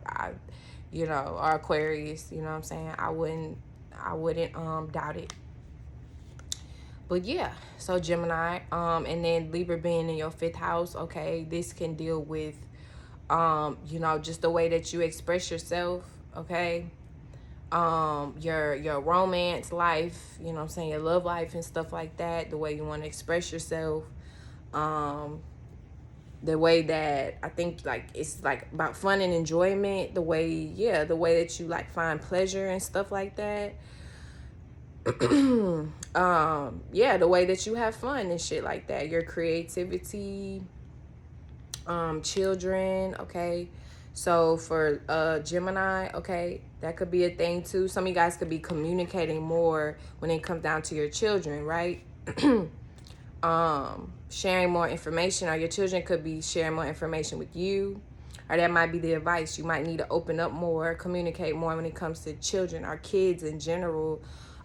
Aquarius, you know what I'm saying? I wouldn't doubt it. But yeah, so Gemini, and then Libra being in your 5th house, okay, this can deal with, just the way that you express yourself, okay, your romance life, you know what I'm saying, your love life and stuff like that, the way you want to express yourself, the way that I think, like, it's like about fun and enjoyment, the way that you like find pleasure and stuff like that. The way that you have fun and shit like that, your creativity, children, okay. So for Gemini, okay, that could be a thing too. Some of you guys could be communicating more when it comes down to your children, right? Sharing more information, or your children could be sharing more information with you, or that might be the advice. You might need to open up more, communicate more when it comes to children or kids in general.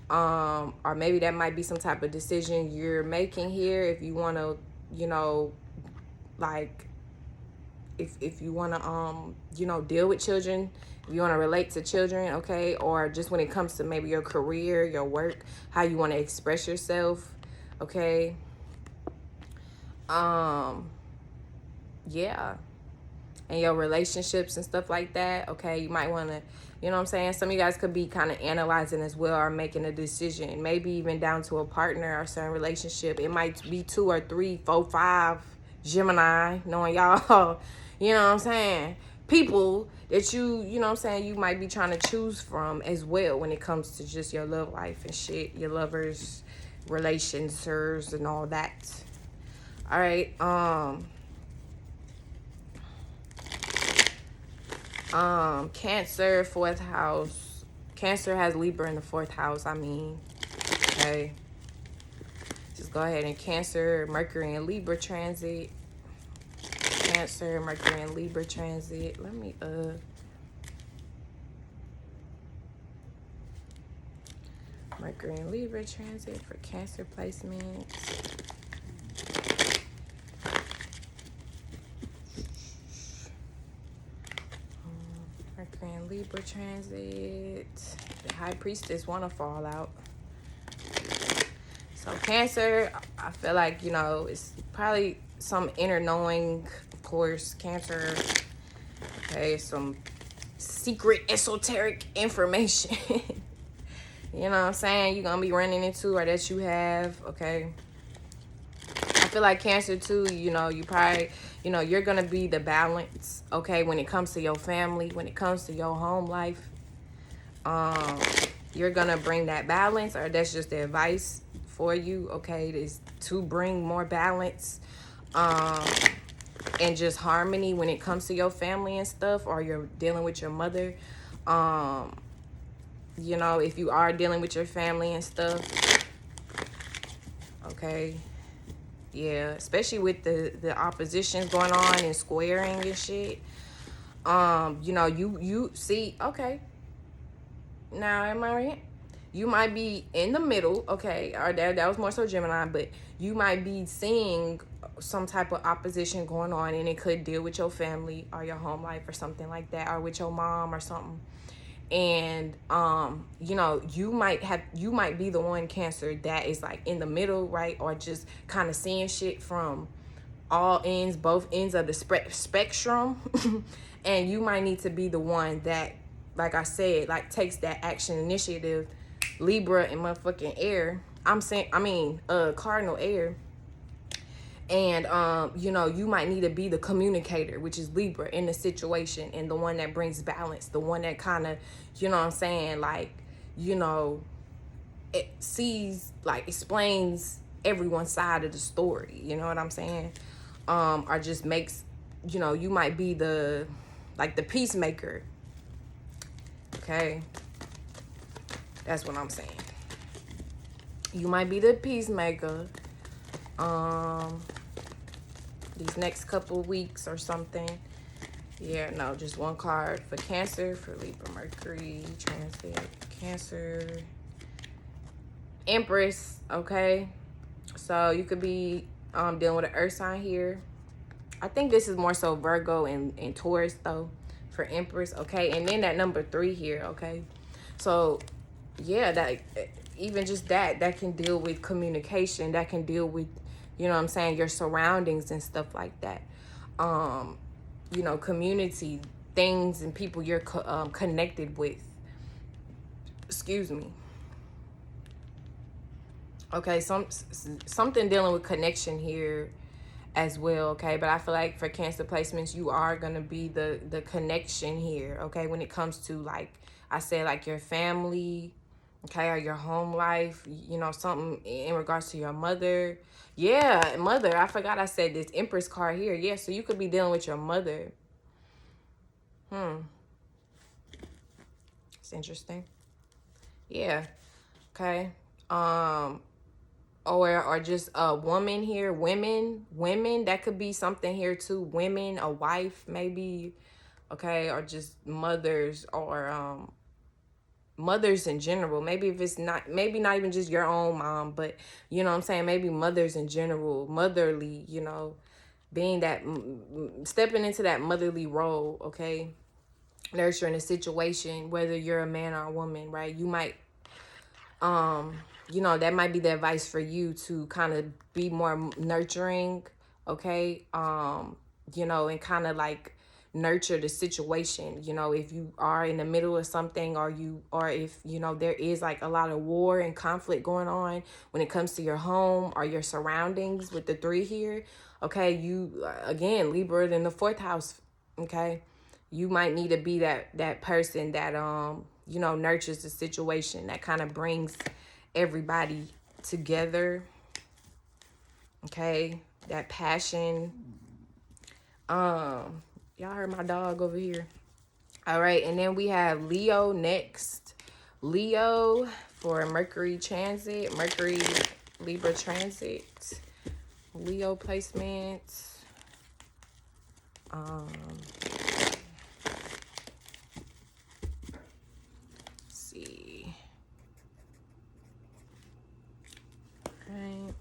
Or maybe that might be some type of decision you're making here, if you want to, like, if you want to deal with children, if you want to relate to children, okay, or just when it comes to maybe your career, your work, how you want to express yourself, okay. Yeah, and your relationships and stuff like that, okay. You might want to, you know what I'm saying, some of you guys could be kind of analyzing as well, or making a decision, maybe even down to a partner or certain relationship. It might be 2 or 3, 4, 5 Gemini, knowing y'all, you know what I'm saying, people that you know what I'm saying, you might be trying to choose from as well when it comes to just your love life and shit, your lovers, relationships and all that. All right, Cancer, 4th house. Cancer has Libra in the 4th house, okay. Just go ahead and Cancer, Mercury and Libra transit. Cancer, Mercury and Libra transit. Let me, Mercury and Libra transit for Cancer placements. Mercury and Libra transit. The High Priestess want to fall out. So Cancer, I feel like, it's probably some inner knowing, of course, Cancer. Okay, some secret esoteric information. You know what I'm saying? You're going to be running into, or that you have, okay? I feel like Cancer too, you probably, you're going to be the balance, okay, when it comes to your family, when it comes to your home life. You're going to bring that balance, or that's just the advice for you, okay, is to bring more balance and just harmony when it comes to your family and stuff, or you're dealing with your mother. If you are dealing with your family and stuff, okay. Yeah, especially with the oppositions going on and squaring and shit. You see, okay. Now, am I right? You might be in the middle, okay, or that was more so Gemini, but you might be seeing some type of opposition going on, and it could deal with your family or your home life or something like that, or with your mom or something. And you might be the one, Cancer, that is like in the middle, right, or just kind of seeing shit from all ends, both ends of the spectrum. And you might need to be the one that, like I said, like takes that action initiative. Libra and motherfucking air, cardinal air. And you might need to be the communicator, which is Libra, in the situation, and the one that brings balance, the one that kind of, you know what I'm saying, like, it sees, like, explains everyone's side of the story, you know what I'm saying? Or just makes, you might be the, like, the peacemaker, okay? That's what I'm saying. You might be the peacemaker. These next couple weeks or something. Yeah, no, just one card for Cancer, for Libra, Mercury, transit, Cancer, Empress, okay? So you could be dealing with an earth sign here. I think this is more so Virgo and Taurus, though, for Empress, okay? And then that number 3 here, okay? So, yeah, that even just that can deal with communication. That can deal with, you know what I'm saying, your surroundings and stuff like that. You know, community, things and people you're connected with. Excuse me. Okay, something dealing with connection here as well, okay? But I feel like for Cancer placements, you are going to be the connection here, okay? When it comes to, like I said, like your family, okay, or your home life, you know, something in regards to your mother. Yeah, mother. I forgot I said this Empress card here. Yeah, so you could be dealing with your mother. It's interesting. Yeah. Okay. Or just a woman here, women, that could be something here too. Women, a wife maybe, okay, or just mothers, or mothers in general. Maybe if it's not, maybe not even just your own mom, but you know what I'm saying, maybe mothers in general, motherly, you know, being that, stepping into that motherly role, okay, nurturing a situation, whether you're a man or a woman, right? You might, you know, that might be the advice for you to kind of be more nurturing, okay? You know, and kind of like nurture the situation, you know, if you are in the middle of something, or if, you know, there is like a lot of war and conflict going on when it comes to your home or your surroundings with the 3 here, okay? You, again, Libra in the 4th house, okay? You might need to be that person that, you know, nurtures the situation, that kind of brings everybody together, okay? That passion. Y'all heard my dog over here. All right, and then we have Leo next. Leo for Mercury transit, Mercury Libra transit, Leo placements. See. Right.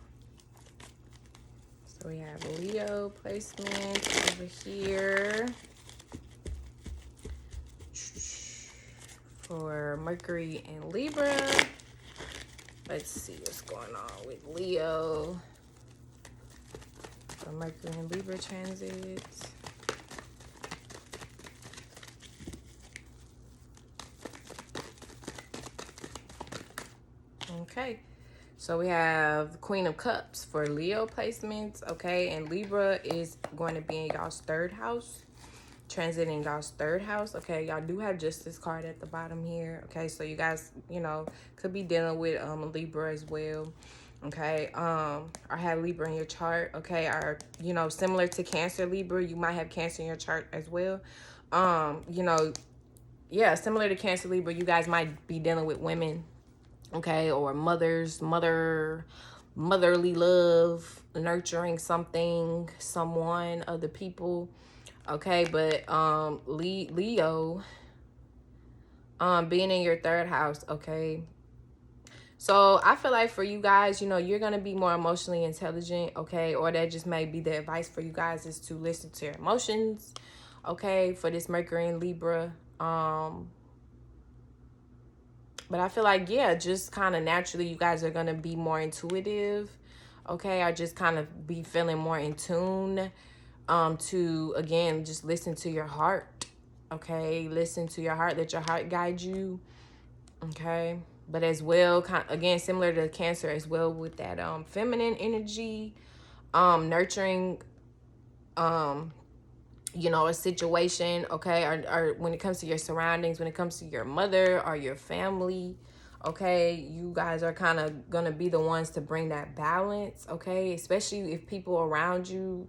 So we have Leo placements over here for Mercury and Libra. Let's see what's going on with Leo for Mercury and Libra transits. Okay. So we have Queen of Cups for Leo placements, okay? And Libra is going to be in y'all's 3rd house, transiting y'all's 3rd house, okay? Y'all do have Justice card at the bottom here, okay? So you guys, you know, could be dealing with Libra as well, okay? Or have Libra in your chart, okay? Or, you know, similar to Cancer Libra, you might have Cancer in your chart as well. You know, yeah, similar to Cancer Libra, you guys might be dealing with women, okay, or motherly love, nurturing something, someone, other people, okay? But Leo, being in your 3rd house, okay? So I feel like for you guys, you know, you're gonna be more emotionally intelligent, okay? Or that just may be the advice for you guys, is to listen to your emotions, okay, for this Mercury and Libra. But I feel like, yeah, just kind of naturally, you guys are going to be more intuitive, okay? Or just kind of be feeling more in tune to, again, just listen to your heart, okay? Listen to your heart, let your heart guide you, okay? But as well, again, similar to Cancer as well, with that feminine energy, nurturing, you know, a situation, okay? Or when it comes to your surroundings, when it comes to your mother or your family, okay? You guys are kind of going to be the ones to bring that balance, okay? Especially if people around you,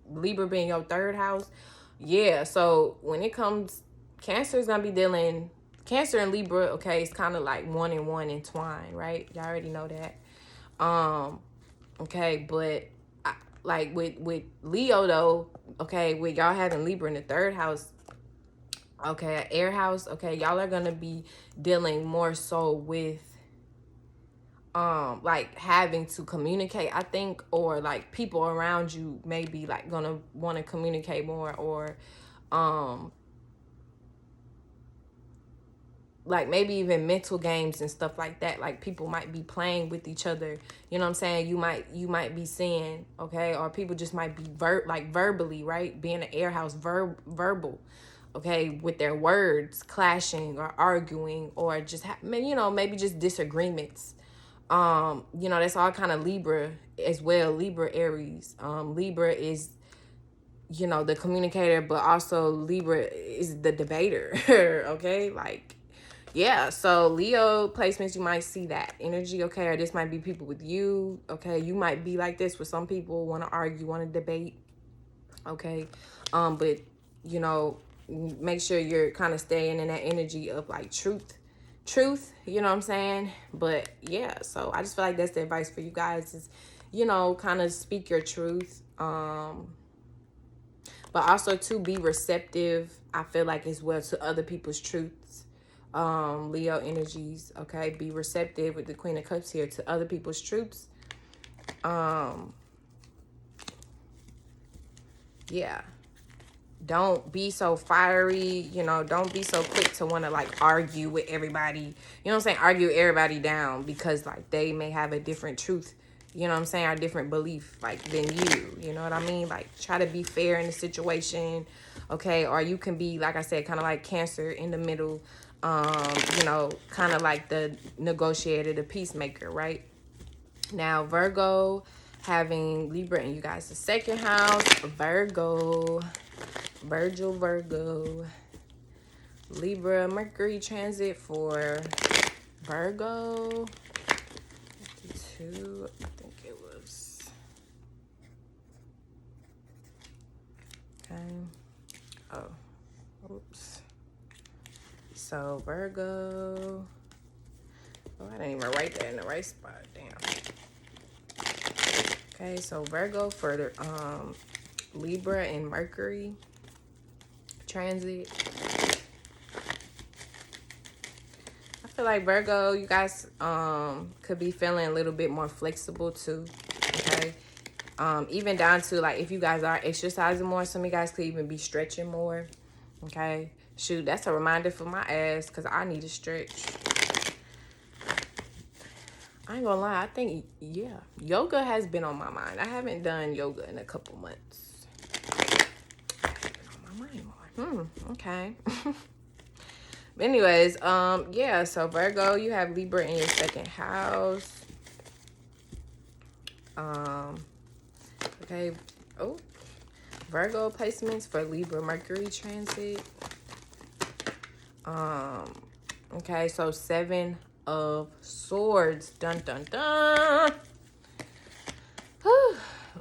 Libra being your 3rd house. Yeah, so when it comes, Cancer is going to be dealing, Cancer and Libra, okay, it's kind of like one and one entwined, right? Y'all already know that. Okay, but like with Leo though, okay, with y'all having Libra in the third house, okay, air house, okay, y'all are gonna be dealing more so with like having to communicate, I think, or like people around you may be like gonna want to communicate more, or like maybe even mental games and stuff like that. Like people might be playing with each other, you know what I'm saying? You might be seeing, okay, or people just might be verbally, right, being an air house, verbal, okay, with their words clashing or arguing, or just you know, maybe just disagreements. You know, that's all kind of Libra as well. Libra, Aries. Libra is, you know, the communicator, but also Libra is the debater. Okay, like, yeah. So Leo placements, you might see that energy, okay, or this might be people with you, okay. You might be like this with some people, want to argue, want to debate, okay. But you know, make sure you're kind of staying in that energy of like truth, you know what I'm saying? But yeah, so I just feel like that's the advice for you guys is, you know, kind of speak your truth, but also to be receptive, I feel like, as well, to other people's truths. Leo energies, okay, be receptive with the Queen of Cups here to other people's truths. Yeah, don't be so fiery, you know, don't be so quick to want to like argue with everybody, you know what I'm saying, argue everybody down because like they may have a different truth, you know what I'm saying, or different belief like than you know what I mean? Like try to be fair in the situation, okay. Or you can be, like I said, kind of like Cancer in the middle, you know, kind of like the negotiator, the peacemaker, right? Now Virgo having Libra in you guys the second house. Virgo, Libra, Mercury transit for Virgo. 52, I think it was. Okay. Oh, oops. So Virgo. Oh, I didn't even write that in the right spot. Damn. Okay, so Virgo for the Libra and Mercury transit. I feel like Virgo, you guys could be feeling a little bit more flexible too, okay? Even down to like if you guys are exercising more, some of you guys could even be stretching more, okay? Shoot, that's a reminder for my ass because I need to stretch. I ain't gonna lie, I think, yeah, yoga has been on my mind. I haven't done yoga in a couple months. It's been on my mind more. Okay. Anyways, yeah, so Virgo, you have Libra in your second house. Okay. Oh, Virgo placements for Libra Mercury transit. Okay, so 7 of Swords. Dun dun dun.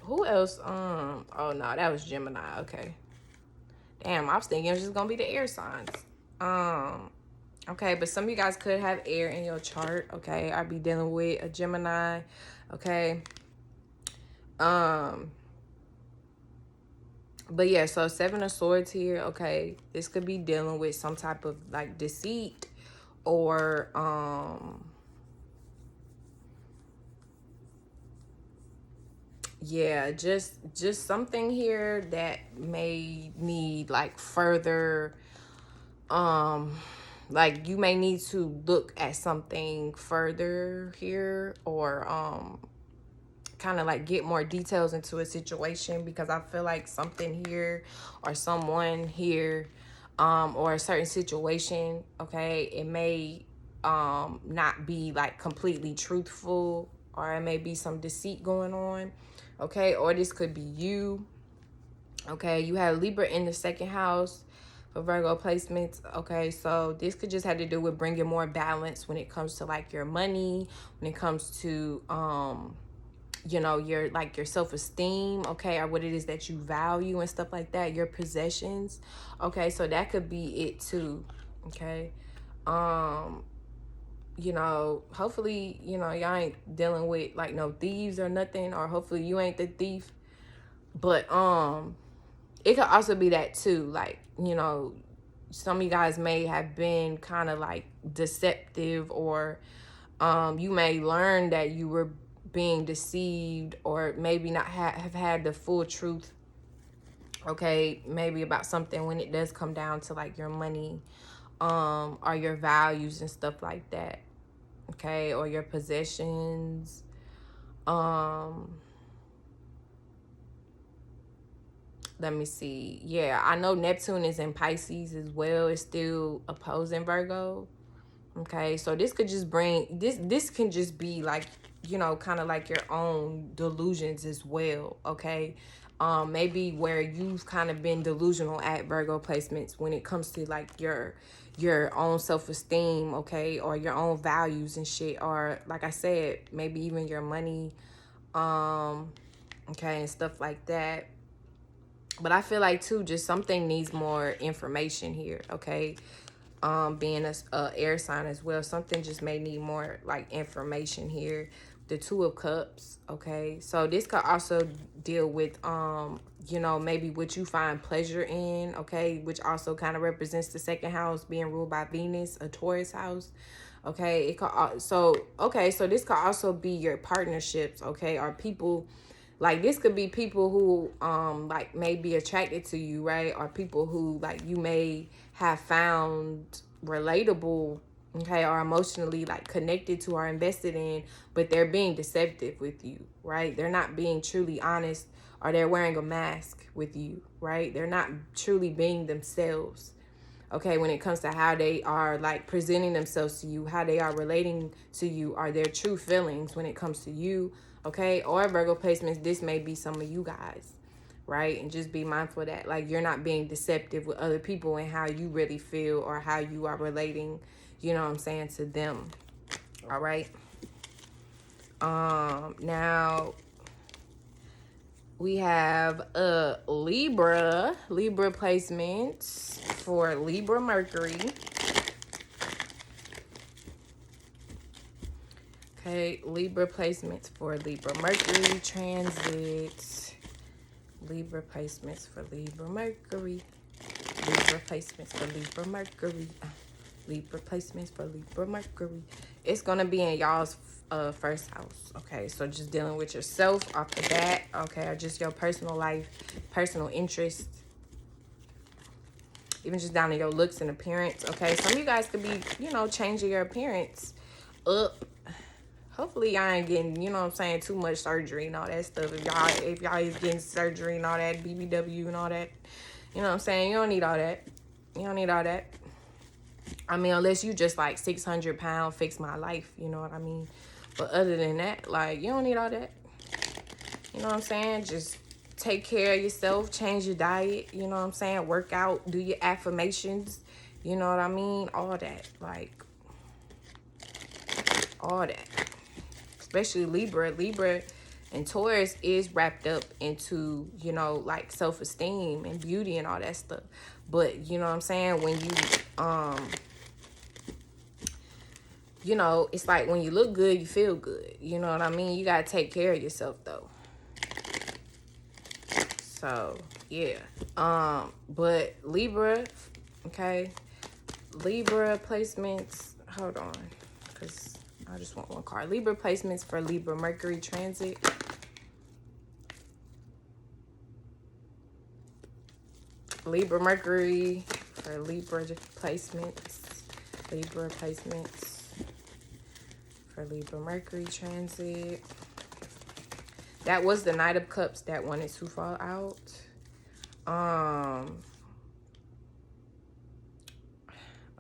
Who else? Oh no, that was Gemini. Okay. Damn, I was thinking it was just gonna be the air signs. Okay, but some of you guys could have air in your chart. Okay, I'd be dealing with a Gemini. Okay. But yeah, so 7 of Swords here. Okay, this could be dealing with some type of like deceit, or yeah, just something here that may need like further, like you may need to look at something further here, or kind of like get more details into a situation, because I feel like something here or someone here, or a certain situation, okay, it may not be like completely truthful, or it may be some deceit going on, okay. Or this could be you, okay. You have Libra in the second house for Virgo placements, okay. So this could just have to do with bringing more balance when it comes to like your money, when it comes to you know, your like your self-esteem, okay, or what it is that you value and stuff like that, your possessions, okay. So that could be it too, okay. You know, hopefully, you know, y'all ain't dealing with like no thieves or nothing, or hopefully you ain't the thief. But it could also be that too, like, you know, some of you guys may have been kind of like deceptive, or you may learn that you were being deceived, or maybe not have had the full truth, okay, maybe about something when it does come down to like your money, or your values and stuff like that, okay, or your possessions. Let me see. Yeah, I know Neptune is in Pisces as well. It's still opposing Virgo. Okay, so this could just bring this can just be like, you know, kind of like your own delusions as well. Okay, maybe where you've kind of been delusional at Virgo placements when it comes to like your own self-esteem, okay, or your own values and shit, or like I said, maybe even your money, okay, and stuff like that. But I feel like too, just something needs more information here, okay? Being a air sign as well, something just may need more like information here. The Two of Cups, okay? So this could also deal with you know, maybe what you find pleasure in, okay, which also kind of represents the second house being ruled by Venus, a Taurus house. Okay, it could so okay, so this could also be your partnerships, okay, or people, like this could be people who like may be attracted to you, right? Or people who like you may have found relatable, okay, or emotionally like connected to or invested in, but they're being deceptive with you, right? They're not being truly honest, or they're wearing a mask with you, right? They're not truly being themselves, okay, when it comes to how they are like presenting themselves to you, how they are relating to you, are their true feelings when it comes to you, okay? Or Virgo placements, this may be some of you guys, right? And just be mindful of that, like, you're not being deceptive with other people and how you really feel or how you are relating, you know what I'm saying, to them. All right. Now we have Libra placements for Libra Mercury. Okay, Libra placements for Libra Mercury transit. Libra placements for Libra Mercury. Libra placements for Libra Mercury. Libra placements for Libra Mercury. It's going to be in y'all's first house. Okay, so just dealing with yourself off the bat. Okay, or just your personal life, personal interests. Even just down to your looks and appearance. Okay, some of you guys could be, you know, changing your appearance up. Hopefully y'all ain't getting, you know what I'm saying, too much surgery and all that stuff. If y'all is getting surgery and all that, BBW and all that, you know what I'm saying, you don't need all that. You don't need all that. I mean, unless you just like 600 pound, fix my life, you know what I mean? But other than that, like, you don't need all that. You know what I'm saying? Just take care of yourself, change your diet, you know what I'm saying? Work out, do your affirmations, you know what I mean? All that, like, all that. Especially Libra and Taurus is wrapped up into, you know, like self-esteem and beauty and all that stuff. But you know what I'm saying, when you you know, it's like when you look good, you feel good, you know what I mean? You got to take care of yourself though. So yeah, but Libra, okay, Libra placements, hold on, because I just want one card. Libra placements for Libra Mercury transit. Libra Mercury for Libra placements. Libra placements for Libra Mercury transit. That was the Knight of Cups that wanted to fall out.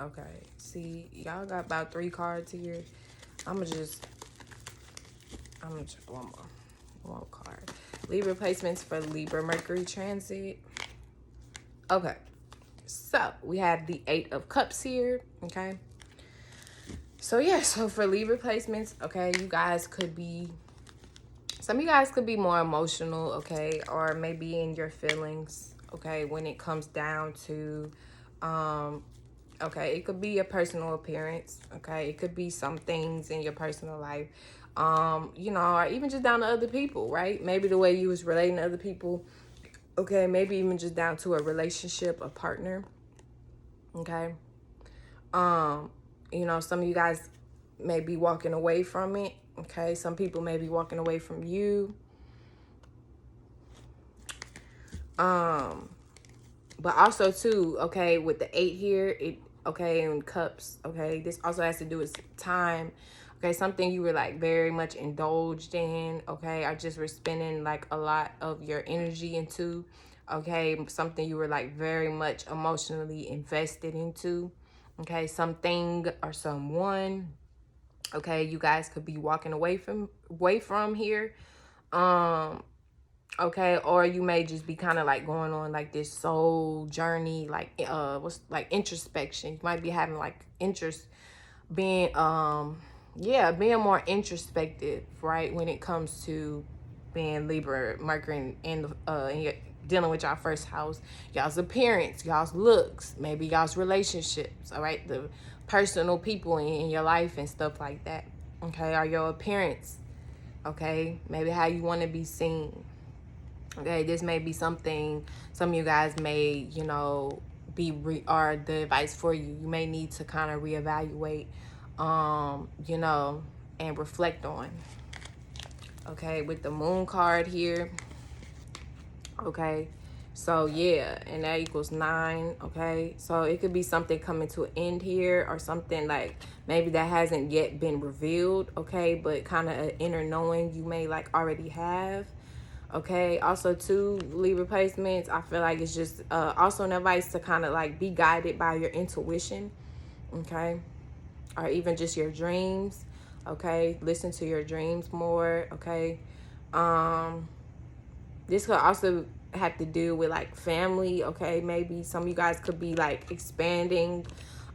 Okay, see, y'all got about 3 cards here. I'm gonna just one card. Libra placements for Libra Mercury transit. Okay, so we have the 8 of Cups here. Okay, so yeah, so for Libra placements, okay, you guys could be, some of you guys could be more emotional, okay, or maybe in your feelings, okay, when it comes down to Okay, it could be your personal appearance. Okay, it could be some things in your personal life. You know, or even just down to other people, right? Maybe the way you was relating to other people. Okay, maybe even just down to a relationship, a partner. Okay. Um, you know, some of you guys may be walking away from it. Okay, some people may be walking away from you. But also too, okay, with the 8 here, it okay, and cups, okay, this also has to do with time. Okay, something you were like very much indulged in, okay, or just were spending like a lot of your energy into, okay, something you were like very much emotionally invested into, okay, something or someone, okay, you guys could be walking away from here. um Okay, or you may just be kind of like going on like this soul journey, like what's like introspection. You might be having like interest, being yeah, being more introspective, right, when it comes to being Libra, Mercury, and your, dealing with y'all first house, y'all's appearance, y'all's looks, maybe y'all's relationships, all right, the personal people in your life and stuff like that. Okay, or your appearance. Okay, maybe how you want to be seen. Okay, this may be something some of you guys may, you know, or the advice for you. You may need to kind of reevaluate, you know, and reflect on. Okay, with the moon card here. Okay, so yeah, and that equals 9. Okay, so it could be something coming to an end here, or something like maybe that hasn't yet been revealed. Okay, but kind of an inner knowing you may like already have. Okay, also too, Libra placements, I feel like it's just also an advice to kind of like be guided by your intuition. Okay, or even just your dreams. Okay, listen to your dreams more. Okay, this could also have to do with like family. Okay, maybe some of you guys could be like expanding,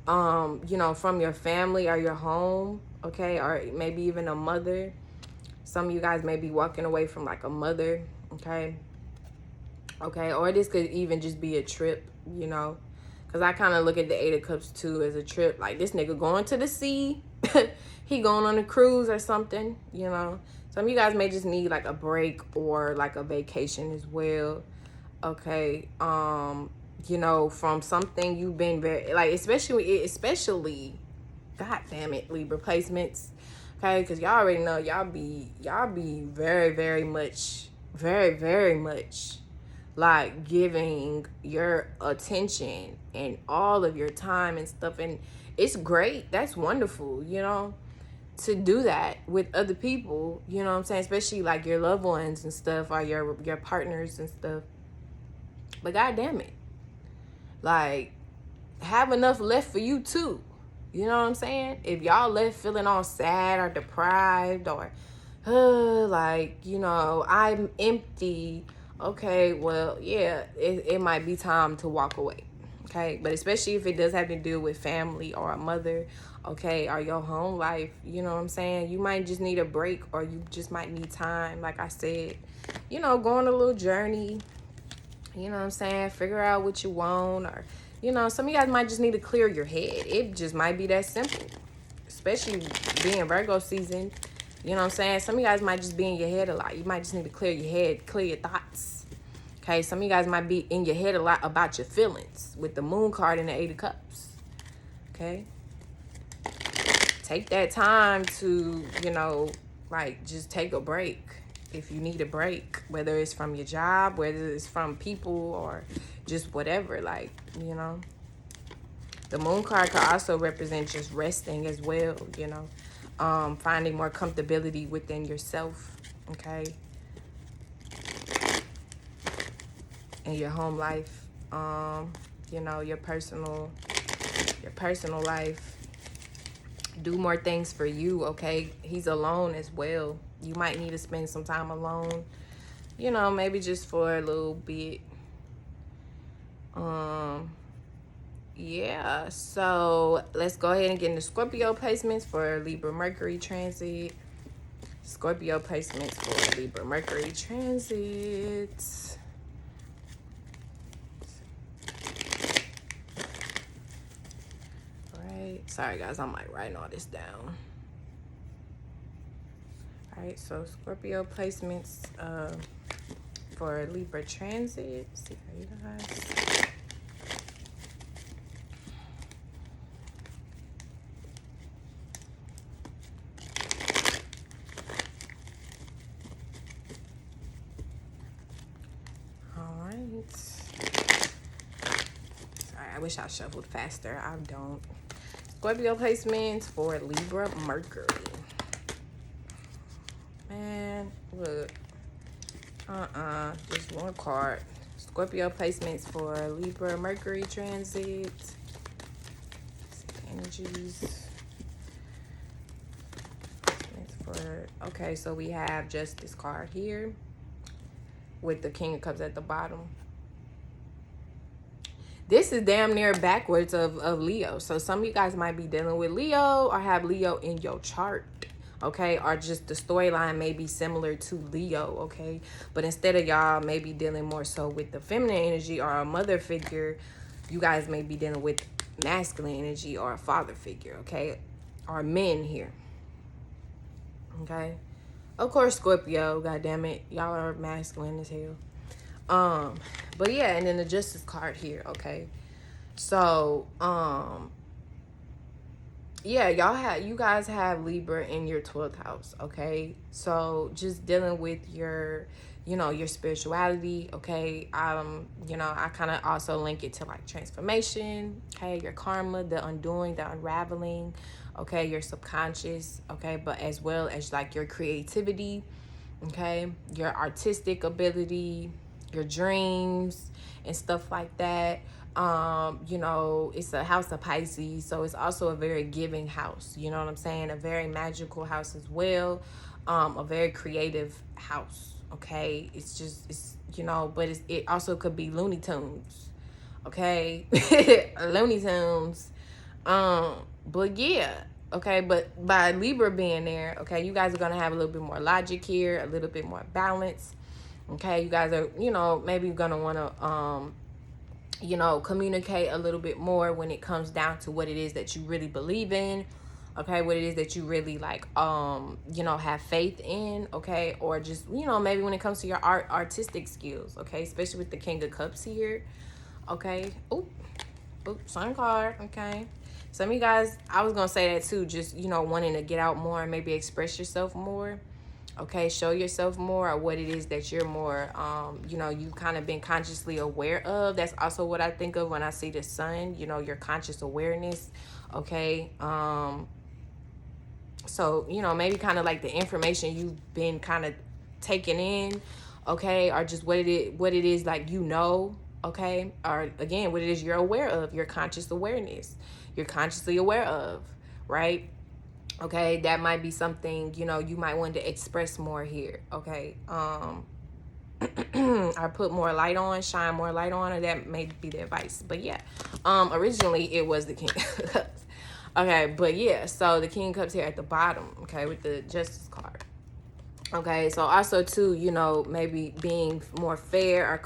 you know, from your family or your home. Okay, or maybe even a mother. Some of you guys may be walking away from like a mother. Okay, okay, or this could even just be a trip, you know, because I kind of look at the 8 of Cups too as a trip. Like this nigga going to the sea, he going on a cruise or something, you know. Some of you guys may just need like a break or like a vacation as well. Okay, you know, from something you've been very like, especially god damn it, Libra placements. Okay, because y'all already know y'all be very much like giving your attention and all of your time and stuff, and it's great, that's wonderful, you know, to do that with other people, you know what I'm saying, especially like your loved ones and stuff, or your partners and stuff. But god damn it, like, have enough left for you too. You know what I'm saying? If y'all left feeling all sad or deprived, or like, you know, I'm empty. Okay, well, yeah, it might be time to walk away. Okay, but especially if it does have to do with family or a mother, okay, or your home life, you know what I'm saying? You might just need a break, or you just might need time, like I said, you know, go on a little journey, you know what I'm saying? Figure out what you want, or, you know, some of you guys might just need to clear your head. It just might be that simple, especially being Virgo season. You know what I'm saying? Some of you guys might just be in your head a lot. You might just need to clear your head, clear your thoughts. Okay, some of you guys might be in your head a lot about your feelings with the moon card and the 8 of Cups. Okay? Take that time to, you know, like, just take a break. If you need a break, whether it's from your job, whether it's from people, or just whatever, like, you know. The moon card could also represent just resting as well, you know, finding more comfortability within yourself, okay, in your home life, you know, your personal life. Do more things for you, okay? He's alone as well. You might need to spend some time alone, you know, maybe just for a little bit. Yeah, so let's go ahead and get into Scorpio placements for Libra Mercury transit. Scorpio placements for Libra Mercury transit. right, sorry guys, I'm like writing all this down. All right, so Scorpio placements for Libra transit. Let's see for you guys. All right. Sorry, I wish I shuffled faster. I don't. Scorpio placements for Libra Mercury. Man, look. Just one card. Scorpio placements for Libra Mercury transit. Energies. Okay, so we have just this card here with the King of Cups at the bottom. This is damn near backwards of Leo. So some of you guys might be dealing with Leo or have Leo in your chart. Okay, or just the storyline may be similar to Leo, okay? But instead of y'all maybe dealing more so with the feminine energy or a mother figure, you guys may be dealing with masculine energy or a father figure, okay? Or men here, okay? Of course, Scorpio, goddamn it, y'all are masculine as hell. But yeah, and then the Justice card here, okay? So, yeah, you guys have Libra in your 12th house, okay? So just dealing with your, your spirituality, okay? I kind of also link it to like transformation, okay? Your karma, the undoing, the unraveling, okay? Your subconscious, okay? But as well as like your creativity, okay? Your artistic ability, your dreams and stuff like that. It's a house of Pisces, so it's also a very giving house, you know what I'm saying? A very magical house as well. A very creative house, okay? But it also could be Looney Tunes, okay? Looney Tunes. But yeah, okay, but by Libra being there, okay, you guys are gonna have a little bit more logic here, a little bit more balance. Okay, you guys are, maybe you're gonna wanna communicate a little bit more when it comes down to what it is that you really believe in, okay, what it is that you really like have faith in, okay, or just maybe when it comes to your artistic skills, okay, especially with the King of Cups here, okay. Oop, same card, okay. Some of you guys, I was gonna say that too, just wanting to get out more and maybe express yourself more, okay, show yourself more, or what it is that you're more you've kind of been consciously aware of. That's also what I think of when I see the sun, your conscious awareness, okay. So maybe kind of like the information you've been kind of taking in, okay, or just what it is like, okay, or again what it is you're aware of, your conscious awareness, you're consciously aware of, right? Okay, that might be something you might want to express more here, okay. Or put more light on, shine more light on, or that may be the advice. But yeah, originally it was the King of Cups, okay. But yeah, so the King of Cups here at the bottom, okay, with the Justice card. Okay, so also too, maybe being more fair or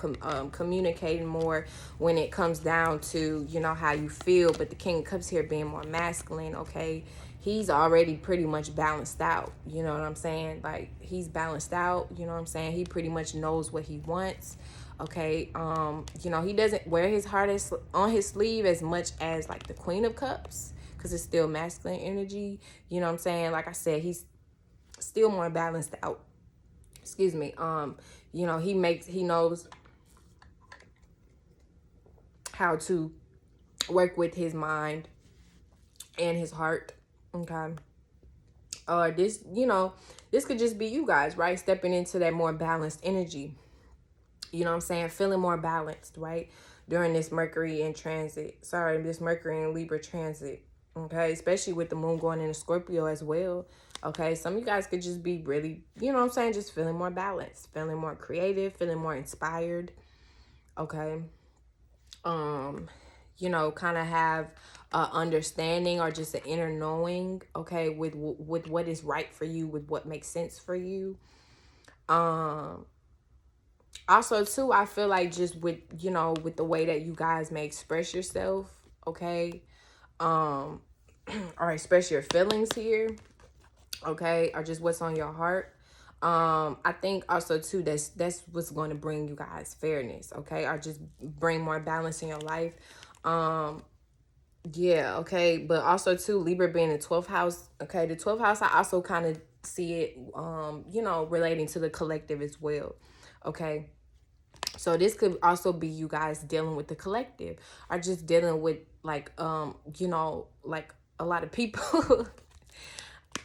communicating more when it comes down to, how you feel. But the King of Cups here being more masculine, okay, he's already pretty much balanced out. You know what I'm saying? Like, he's balanced out, you know what I'm saying? He pretty much knows what he wants, okay? He doesn't wear his heart on his sleeve as much as like the Queen of Cups, because it's still masculine energy, you know what I'm saying? Like I said, he's still more balanced out. Excuse me. He knows how to work with his mind and his heart. Okay. Or this could just be you guys, right? Stepping into that more balanced energy. You know what I'm saying? Feeling more balanced, right? During this Mercury in transit. Sorry, this Mercury in Libra transit. Okay, especially with the moon going into Scorpio as well. Okay, some of you guys could just be really, you know what I'm saying, just feeling more balanced, feeling more creative, feeling more inspired. Okay. Kind of have a understanding or just an inner knowing, okay, with what is right for you, with what makes sense for you. Also too, I feel like just with with the way that you guys may express yourself, okay, or express your feelings here, okay, or just what's on your heart. I think also too that's what's going to bring you guys fairness, okay, or just bring more balance in your life. Yeah, okay, but also too, Libra being the 12th house, okay, the 12th house, I also kind of see it, you know, relating to the collective as well, okay. So this could also be you guys dealing with the collective, or just dealing with like, you know, like a lot of people.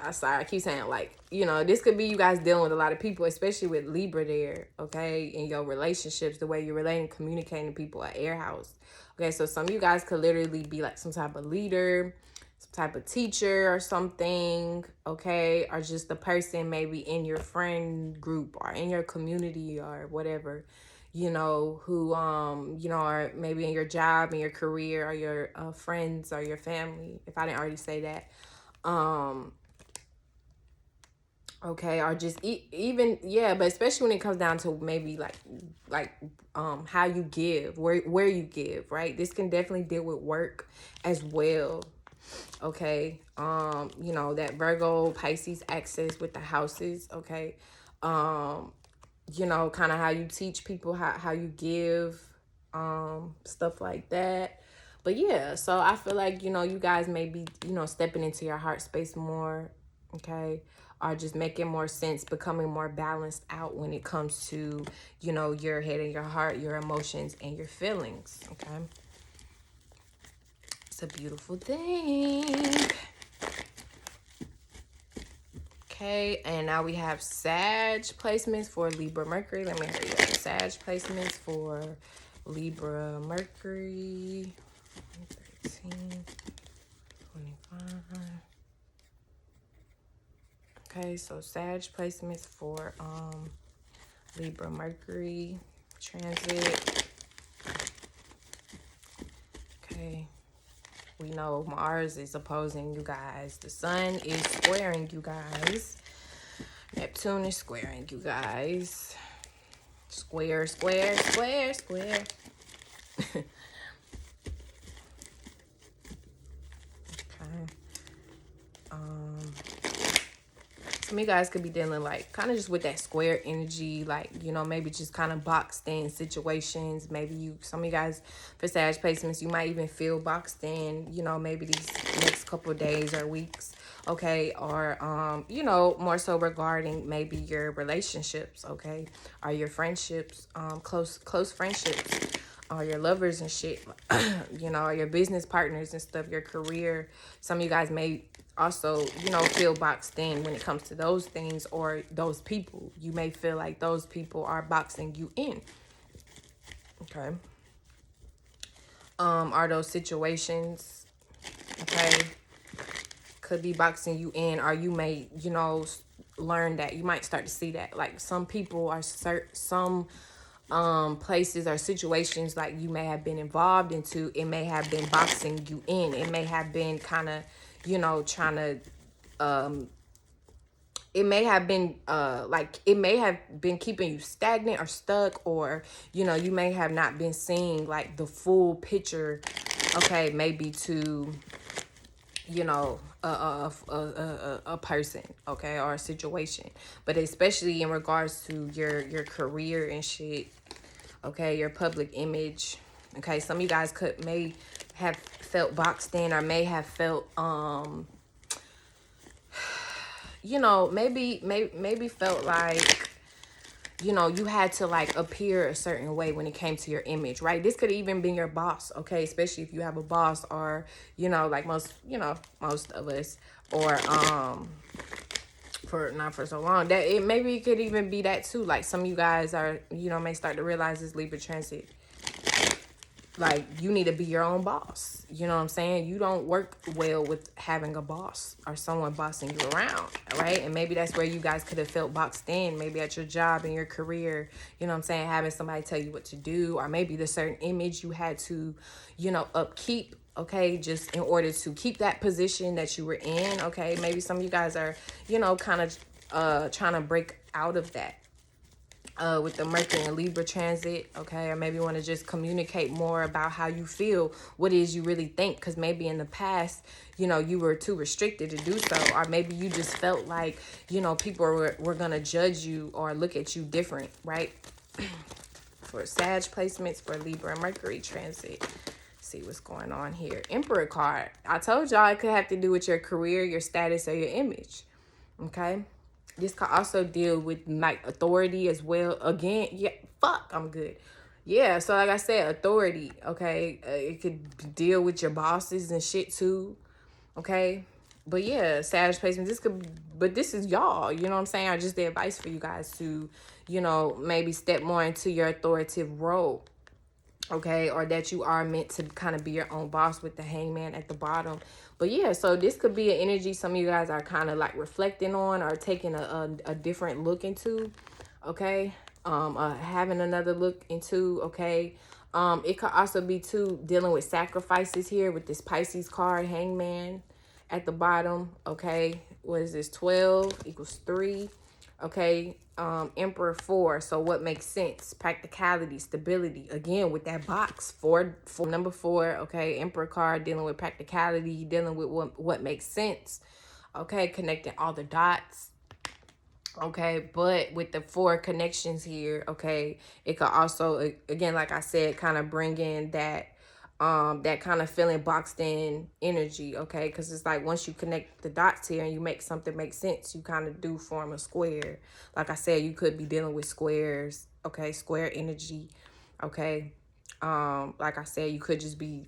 I'm sorry, I keep saying like, you know, this could be you guys dealing with a lot of people, especially with Libra there, okay, in your relationships, the way you're relating, communicating to people at air house. Okay, so some of you guys could literally be like some type of leader, some type of teacher or something, okay, or just a person maybe in your friend group or in your community or whatever, you know, who, you know, or maybe in your job, in your career, or your friends or your family, if I didn't already say that. Okay, or just even, yeah, but especially when it comes down to maybe like how you give, where you give, right? This can definitely deal with work as well. Okay, you know, that Virgo Pisces access with the houses, okay. You know, kind of how you teach people, how you give, stuff like that. But yeah, so I feel like, you know, you guys may be, you know, stepping into your heart space more, okay, or just making more sense, becoming more balanced out when it comes to, you know, your head and your heart, your emotions and your feelings, okay. It's a beautiful thing. Okay, and now we have Sag placements for Libra Mercury. Let me hurry up. Sag placements for Libra Mercury. 13, 25. Okay, so Sag placements for Libra Mercury transit. Okay. We know Mars is opposing you guys. The Sun is squaring you guys. Neptune is squaring you guys. Square, square, square, square. Okay. Some of you guys could be dealing like kind of just with that square energy, like, you know, maybe just kind of boxed in situations. Maybe some of you guys for Sag placements, you might even feel boxed in, you know, maybe these next couple of days or weeks, okay, or you know, more so regarding maybe your relationships, okay, or your friendships, close friendships, or your lovers and shit, you know, or your business partners and stuff, your career. Some of you guys may also, you know, feel boxed in when it comes to those things, or those people. You may feel like those people are boxing you in, okay. Are those situations, okay, could be boxing you in, or you may, you know, learn that you might start to see that like some people are some places or situations like you may have been involved into, it may have been boxing you in. It may have been kind of, you know, trying to it may have been like it may have been keeping you stagnant or stuck, or, you know, you may have not been seeing like the full picture, okay, maybe to, you know, a person, okay, or a situation, but especially in regards to your career and shit, okay, your public image, okay. Some of you guys may have felt boxed in, or may have felt you know, maybe felt like, you know, you had to like appear a certain way when it came to your image, right? This could even be your boss, okay, especially if you have a boss, or, you know, like most, you know, most of us, or for not for so long, that it maybe it could even be that too. Like some of you guys are, you know, may start to realize this Libra transit, like you need to be your own boss. You know what I'm saying? You don't work well with having a boss or someone bossing you around, right? And maybe that's where you guys could have felt boxed in, maybe at your job, in your career, you know what I'm saying, having somebody tell you what to do, or maybe the certain image you had to, you know, upkeep, okay, just in order to keep that position that you were in, okay. Maybe some of you guys are, you know, kind of trying to break out of that, with the Mercury and Libra transit, okay? Or maybe you want to just communicate more about how you feel, what it is you really think, because maybe in the past, you know, you were too restricted to do so, or maybe you just felt like, you know, people were going to judge you or look at you different, right? For Sag placements for Libra and Mercury transit. See what's going on here. Emperor card. I told y'all it could have to do with your career, your status, or your image, okay? This could also deal with like authority as well. Again, yeah, fuck, I'm good. Yeah, so like I said, authority, okay? It could deal with your bosses and shit too, okay? But yeah, Sag placement, but this is y'all, you know what I'm saying? I just the advice for you guys to, you know, maybe step more into your authoritative role, okay? Or that you are meant to kind of be your own boss with the hangman at the bottom. But yeah, so this could be an energy some of you guys are kind of like reflecting on or taking a different look into, okay? Having another look into, okay? It could also be too dealing with sacrifices here with this Pisces card, hangman at the bottom, okay? What is this? 12 equals 3. Okay, Emperor 4. So what makes sense? Practicality, stability. Again, with that box, number 4. Okay, Emperor card dealing with practicality, dealing with what makes sense. Okay, connecting all the dots. Okay, but with the 4 connections here, okay, it could also, again, like I said, kind of bring in that kind of feeling boxed in energy, okay? Because it's like once you connect the dots here and you make something make sense, you kind of do form a square. Like I said, you could be dealing with squares, okay? Square energy, okay? Like I said, you could just be,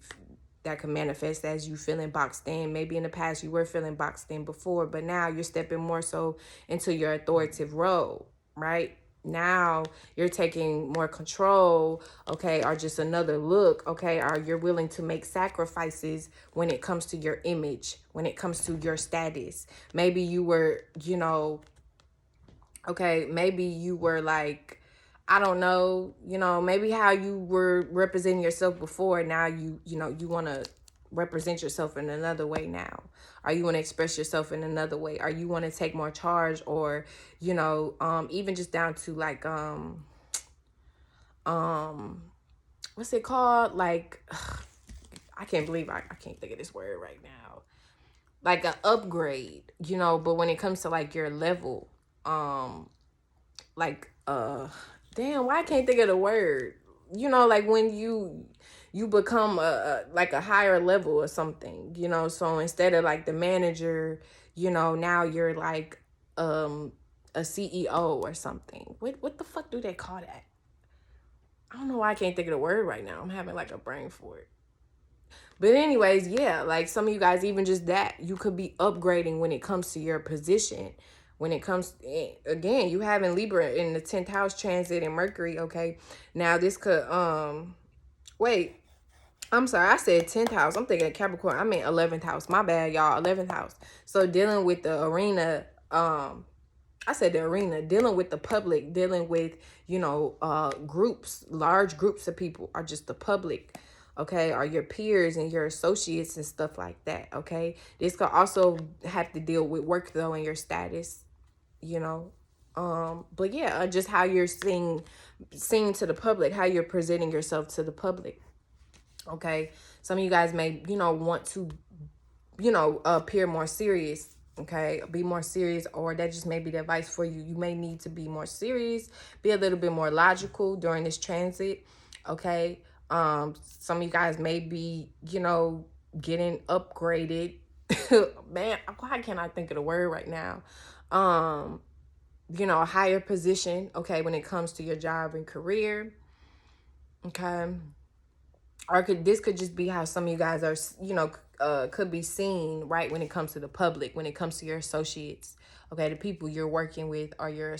that can manifest as you feeling boxed in. Maybe in the past you were feeling boxed in before, but now you're stepping more so into your authoritative role, right? Now you're taking more control, okay, or just another look, okay, or you're willing to make sacrifices when it comes to your image, when it comes to your status. Maybe you were, you know, okay, maybe you were like, I don't know, you know, maybe how you were representing yourself before, now you know, you want to represent yourself in another way now. Or you want to express yourself in another way. Or you want to take more charge, or, you know, even just down to like, what's it called? Like, I can't believe I can't think of this word right now. Like an upgrade, you know, but when it comes to like your level, like damn, why I can't think of the word, you know, like when you become like a higher level or something, you know. So instead of like the manager, you know, now you're like a CEO or something. What the fuck do they call that? I don't know why I can't think of the word right now. I'm having like a brain for it. But anyways, yeah, like some of you guys, even just that, you could be upgrading when it comes to your position. When it comes, again, you having Libra in the 10th house transit and Mercury, okay? Now this could, wait, I'm sorry, I said 10th house. I'm thinking Capricorn. I meant 11th house. My bad, y'all, 11th house. So dealing with the arena, I said the arena, dealing with the public, dealing with, you know, groups, large groups of people, are just the public, okay, or your peers and your associates and stuff like that, okay? This could also have to deal with work, though, and your status, you know. But yeah, just how you're seen to the public, how you're presenting yourself to the public, okay? Some of you guys may, you know, want to, you know, appear more serious, okay? Be more serious, or that just may be the advice for you. You may need to be more serious, be a little bit more logical during this transit, okay? Some of you guys may be, you know, getting upgraded. Man, why can't I think of the word right now? You know, a higher position, okay, when it comes to your job and career, okay? Or this could just be how some of you guys are, you know, could be seen, right, when it comes to the public, when it comes to your associates, okay, the people you're working with, or your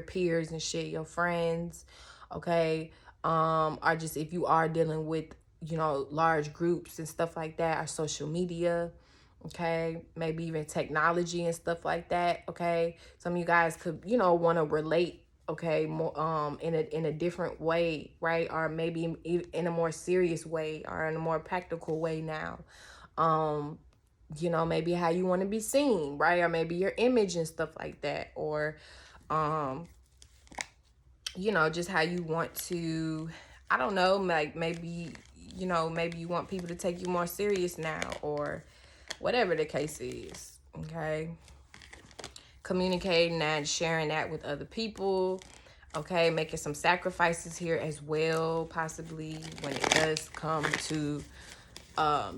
peers and shit, your friends, okay, or just if you are dealing with, you know, large groups and stuff like that, or social media, okay, maybe even technology and stuff like that, okay. Some of you guys could, you know, want to relate, okay, more in a different way, right, or maybe in a more serious way, or in a more practical way now. You know, maybe how you want to be seen, right, or maybe your image and stuff like that, or you know, just how you want to, I don't know, like maybe, you know, maybe you want people to take you more serious now, or whatever the case is, okay? Communicating that and sharing that with other people, okay? Making some sacrifices here as well, possibly, when it does come to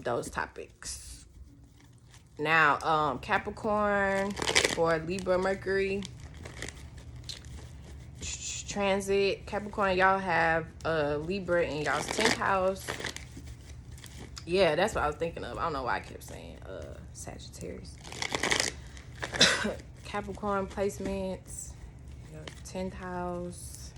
those topics. Now, Capricorn for Libra Mercury transit. Capricorn, y'all have Libra in y'all's 10th house. Yeah, that's what I was thinking of. I don't know why I kept saying Sagittarius. Capricorn placements, your 10th house.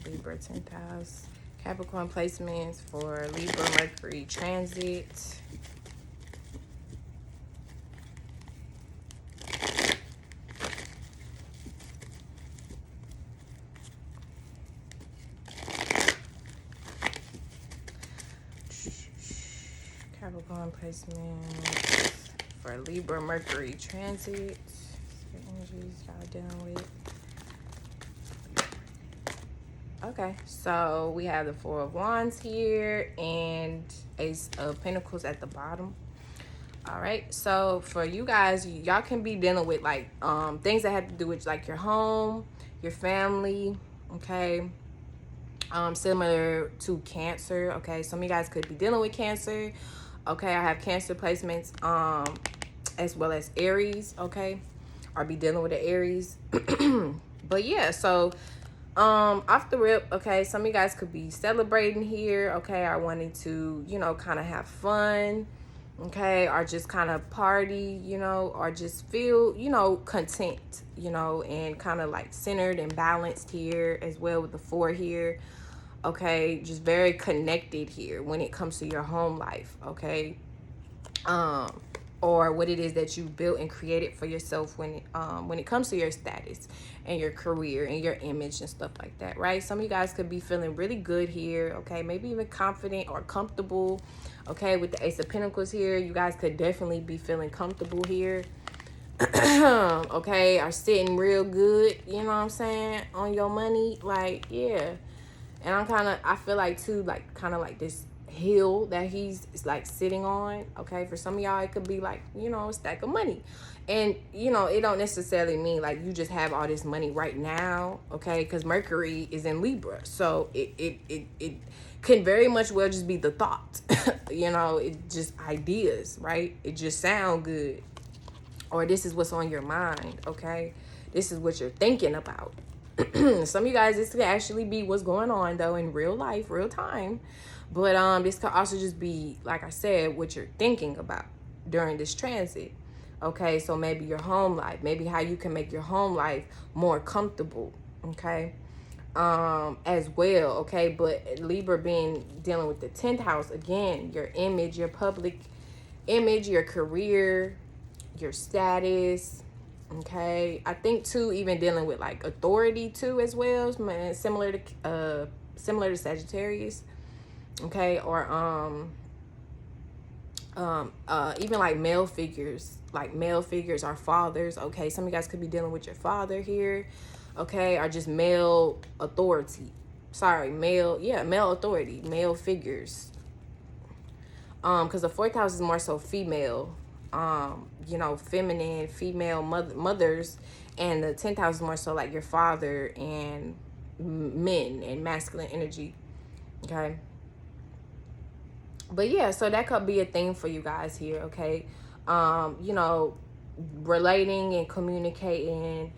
Libra 10th house. Capricorn placements for Libra Mercury transit. Capricorn placements for Libra Mercury transit. What energies y'all dealing with? Okay, so we have the Four of Wands here and Ace of Pentacles at the bottom. All right, so for you guys, y'all can be dealing with like things that have to do with like your home, your family, okay? Similar to Cancer, okay? Some of you guys could be dealing with Cancer. Okay, I have Cancer placements as well as Aries, okay? Or be dealing with the Aries. But yeah, so off the rip, okay, some of you guys could be celebrating here, okay, or wanting to, you know, kind of have fun, okay, or just kind of party, you know, or just feel, you know, content, you know, and kind of like centered and balanced here as well with the 4 here, okay, just very connected here when it comes to your home life, okay, or what it is that you built and created for yourself when it comes to your status and your career and your image and stuff like that, right? Some of you guys could be feeling really good here, okay, maybe even confident or comfortable, okay, with the Ace of Pentacles here. You guys could definitely be feeling comfortable here. Okay, are sitting real good, you know what I'm saying, on your money, like, yeah. And I feel like too, like kind of like this hill that he's like sitting on, okay? For some of y'all, it could be like, you know, a stack of money. And, you know, it don't necessarily mean like you just have all this money right now, okay? Because Mercury is in Libra. So it can very much well just be the thought, you know, it just ideas, right? It just sound good. Or this is what's on your mind, okay? This is what you're thinking about. Some of you guys, this could actually be what's going on though in real life, real time. But this could also just be, like I said, what you're thinking about during this transit. Okay, so maybe your home life, maybe how you can make your home life more comfortable, okay? As well, okay? But Libra being dealing with the 10th house, again, your image, your public image, your career, your status, okay? I think too, even dealing with like authority too as well, similar to Sagittarius, okay? Or even like male figures are fathers, okay? Some of you guys could be dealing with your father here, okay? Or just male authority, male authority, male figures, because the 4th house is more so female, you know, feminine, female mothers, and the 10th house is more so like your father and men and masculine energy, okay? But yeah, so that could be a thing for you guys here, okay? You know, relating and communicating,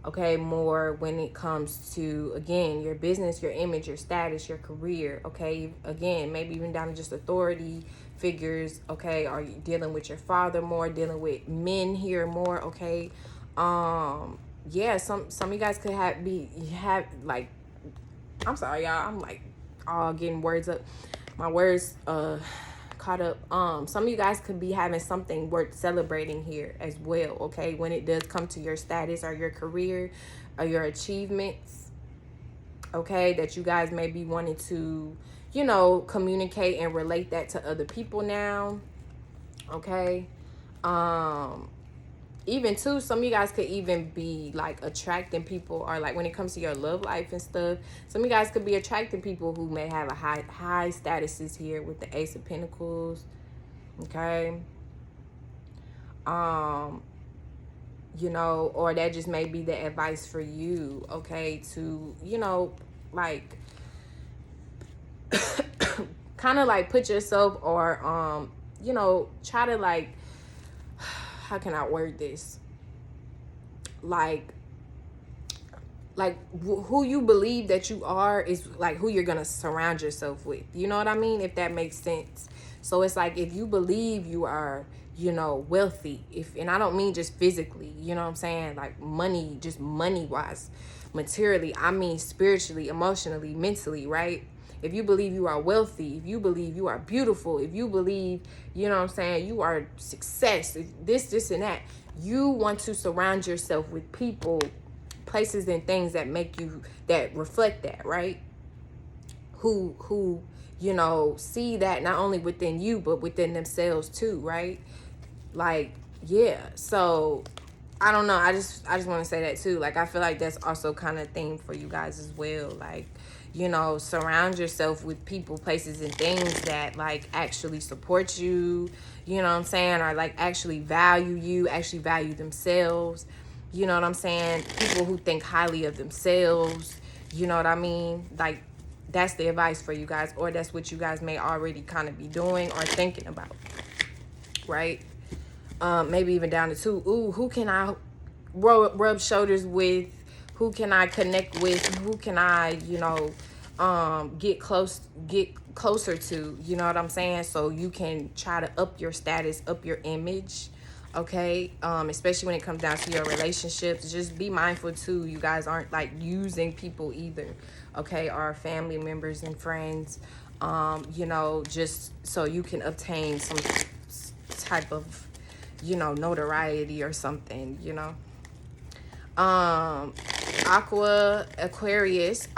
okay, more when it comes to, again, your business, your image, your status, your career, okay? Again, maybe even down to just authority figures, okay? Are you dealing with your father more, dealing with men here more, okay? Yeah, some of you guys could have like, I'm sorry, y'all, I'm like all getting words up. My words caught up. Some of you guys could be having something worth celebrating here as well, okay? When it does come to your status or your career or your achievements, okay? That you guys may be wanting to, you know, communicate and relate that to other people now, okay? even too, some of you guys could even be like attracting people, or like when it comes to your love life and stuff, some of you guys could be attracting people who may have a high statuses here with the Ace of Pentacles. Okay. You know, or that just may be the advice for you, okay, to, you know, like kind of like put yourself, or you know, try to like, how can I word this, like who you believe that you are is like who you're gonna surround yourself with, you know what I mean, if that makes sense. So it's like, if you believe you are, you know, wealthy, if, and I don't mean just physically, you know what I'm saying, like money, just money wise, materially, I mean spiritually, emotionally, mentally, right? If you believe you are wealthy, if you believe you are beautiful, if you believe, you know what I'm saying, you are success, this and that, you want to surround yourself with people, places and things that make you, that reflect that, right? Who you know, see that not only within you but within themselves too, right? Like, yeah. So I don't know, I just want to say that too. Like, I feel like that's also kind of thing for you guys as well. Like, you know, surround yourself with people, places, and things that like actually support you, you know what I'm saying, or like actually value you, actually value themselves, you know what I'm saying, people who think highly of themselves, you know what I mean. Like, that's the advice for you guys, or that's what you guys may already kind of be doing or thinking about, right? Maybe even down to two. Ooh, who can I rub shoulders with? Who can I connect with? Who can I, you know, get closer to? You know what I'm saying? So you can try to up your status, up your image. Okay, especially when it comes down to your relationships, just be mindful too. You guys aren't like using people either, okay, or family members and friends. You know, just so you can obtain some type of, you know, notoriety or something, you know. Aqua Aries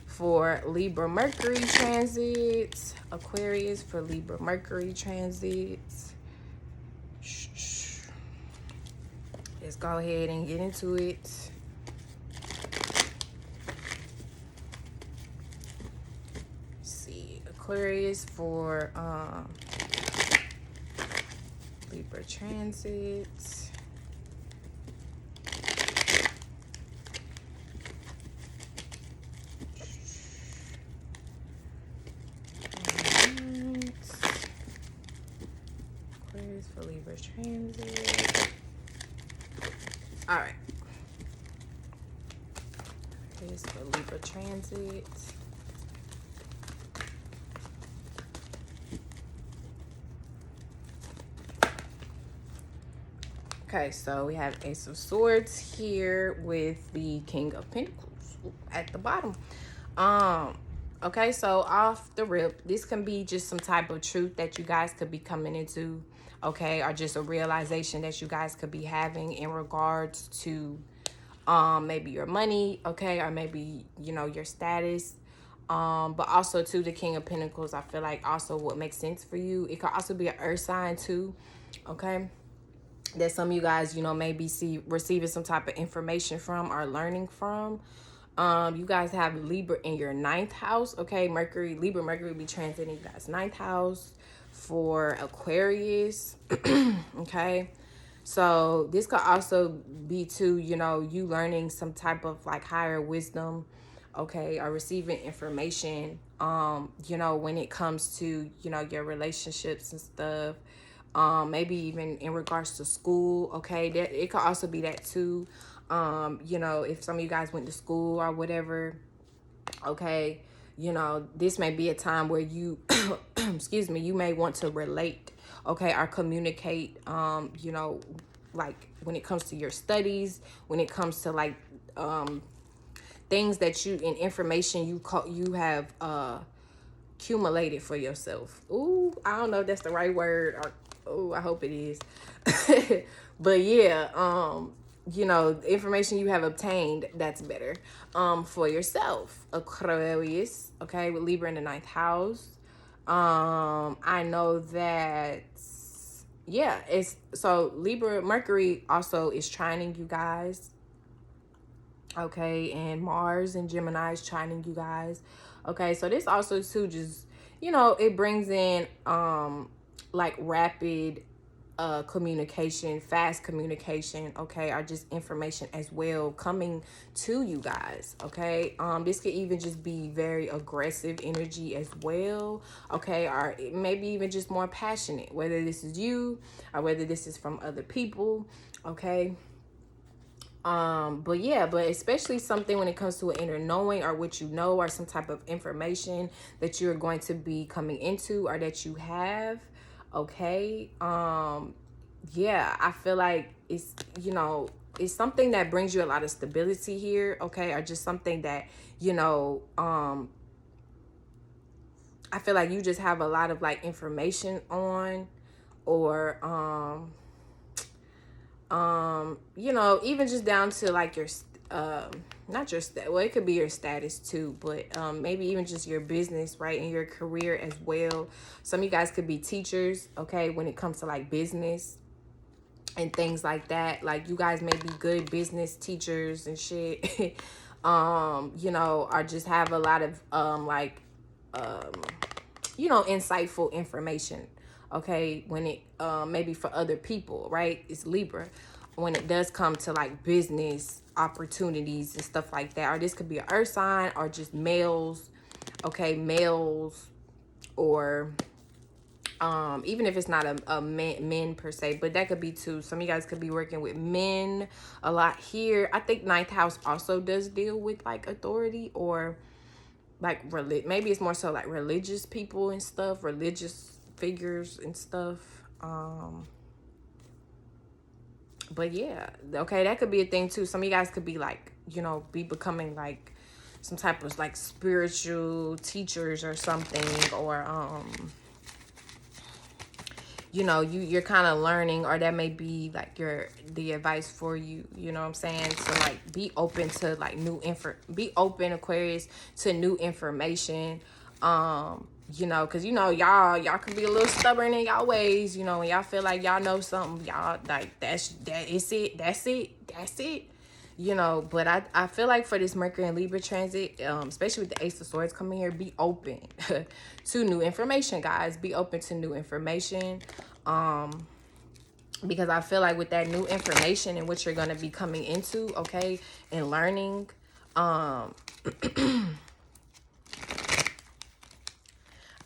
for Libra Mercury transits. Aquarius for Libra Mercury transits. Let's go ahead and get into it. Let's see, Aquarius for Libra transits. Aquarius for Libra transit. All right. Aquarius for Libra transit. Okay, so we have Ace of Swords here with the King of Pentacles at the bottom. Okay, so off the rip, this can be just some type of truth that you guys could be coming into, okay, or just a realization that you guys could be having in regards to maybe your money, okay, or maybe, you know, your status. But also too, the King of Pentacles, I feel like also what makes sense for you. It could also be an earth sign too, okay, that some of you guys, you know, maybe receiving some type of information from or learning from. You guys have Libra in your 9th house, okay? Libra Mercury will be transiting you guys' 9th house for Aquarius, okay? So this could also be too, you know, you learning some type of like higher wisdom, okay, or receiving information, you know, when it comes to, you know, your relationships and stuff. Maybe even in regards to school, okay, that it could also be that too. You know, if some of you guys went to school or whatever, okay, you know, this may be a time where you excuse me, you may want to relate, okay, or communicate, you know, like when it comes to your studies, when it comes to like things that you and information you have accumulated for yourself. Ooh, I don't know if that's the right word, or oh, I hope it is. But yeah, you know, the information you have obtained, that's better for yourself, Aquarius, okay, with Libra in the 9th house. I know that yeah, it's so Libra, Mercury also is trining you guys. Okay, and Mars and Gemini is trining you guys. Okay, so this also too just, you know, it brings in like rapid communication, fast communication, okay, or just information as well coming to you guys. Okay, this could even just be very aggressive energy as well. Okay, or maybe even just more passionate, whether this is you or whether this is from other people. Okay, but yeah, but especially something when it comes to an inner knowing or what you know or some type of information that you're going to be coming into or that you have. Okay, yeah, I feel like it's, you know, it's something that brings you a lot of stability here. Okay, or just something that, you know, I feel like you just have a lot of like information on, or you know, even just down to like your not your well, it could be your status too, but maybe even just your business, right, and your career as well. Some of you guys could be teachers, okay, when it comes to like business and things like that. Like, you guys may be good business teachers and shit. You know, or just have a lot of like you know, insightful information. Okay, when it maybe for other people, right? It's Libra. When it does come to like business opportunities and stuff like that, or this could be an earth sign or just males. Okay, males, or even if it's not a men per se, but that could be too. Some of you guys could be working with men a lot here. I think ninth house also does deal with like authority, or like maybe it's more so like religious people and stuff, religious figures and stuff. But yeah, okay, that could be a thing too. Some of you guys could be like, you know, be becoming like some type of like spiritual teachers or something, or you know, you're kind of learning, or that may be like the advice for you, you know what I'm saying? So like be open to like be open, Aquarius, to new information. You know, because you know, y'all could be a little stubborn in y'all ways, you know, when y'all feel like y'all know something, y'all like that's it, you know. But I feel like for this Mercury and Libra transit, especially with the Ace of Swords coming here, be open to new information, guys. Be open to new information, because I feel like with that new information and what you're going to be coming into, okay, and learning,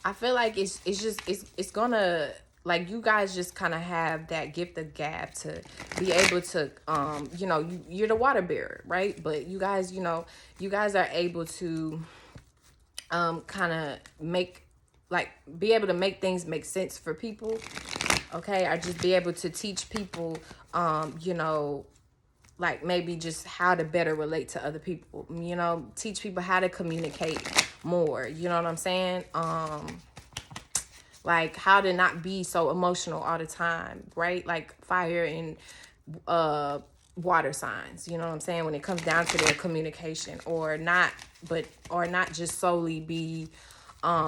I feel like it's gonna, like, you guys just kind of have that gift of gab to be able to, you know, you're the water bearer, right? But you guys, you know, you guys are able to kind of be able to make things make sense for people, okay? Or just be able to teach people, you know, like maybe just how to better relate to other people, you know, teach people how to communicate more, you know what I'm saying? Like how to not be so emotional all the time, right? Like fire and water signs, you know what I'm saying, when it comes down to their communication, or not just solely be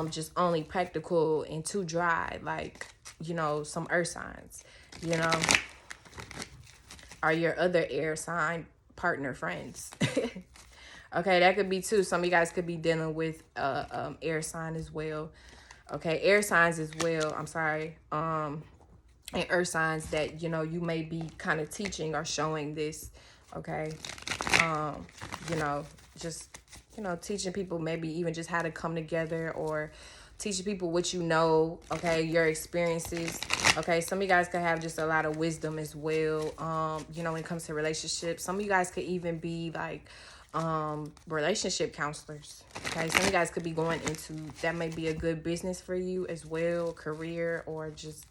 just only practical and too dry, like, you know, some earth signs, you know, or your other air sign partner friends. Okay, that could be too. Some of you guys could be dealing with air sign as well. Okay, air signs as well, I'm sorry, and earth signs that, you know, you may be kind of teaching or showing this. Okay, you know, just, you know, teaching people maybe even just how to come together, or teaching people what you know, okay, your experiences. Okay, some of you guys could have just a lot of wisdom as well, you know, when it comes to relationships. Some of you guys could even be like relationship counselors. Okay, some of you guys could be going into, that may be a good business for you as well, career, or just,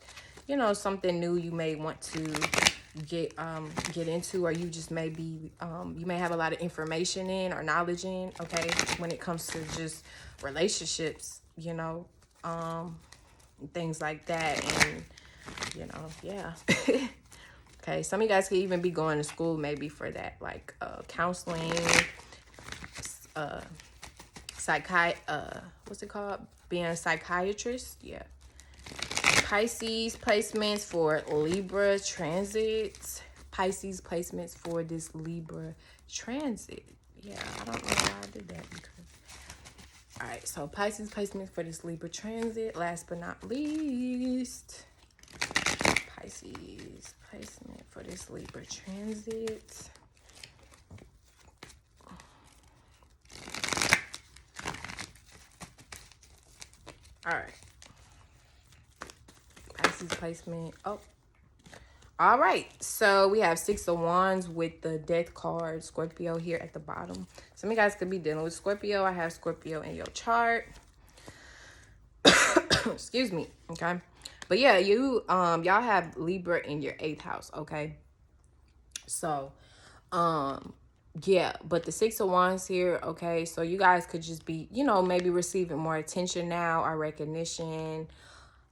you know, something new you may want to get into, or you just may be you may have a lot of information in or knowledge in, okay, when it comes to just relationships, you know, things like that. And, you know, yeah. Okay, some of you guys could even be going to school maybe for that, like counseling, what's it called, being a psychiatrist, yeah. Pisces placements for Libra transit. Pisces placements for this Libra transit. Yeah, I don't know why I did that. All right, so Pisces placements for this Libra transit. Last but not least, Pisces placement for this Libra transit. All right. Pisces placement. Oh. All right. So we have Six of Wands with the Death card, Scorpio here at the bottom. Some of you guys could be dealing with Scorpio. I have Scorpio in your chart. Excuse me. Okay. But yeah, y'all have Libra in your 8th house, okay? So, yeah, but the Six of Wands here, okay, so you guys could just be, maybe receiving more attention now or recognition,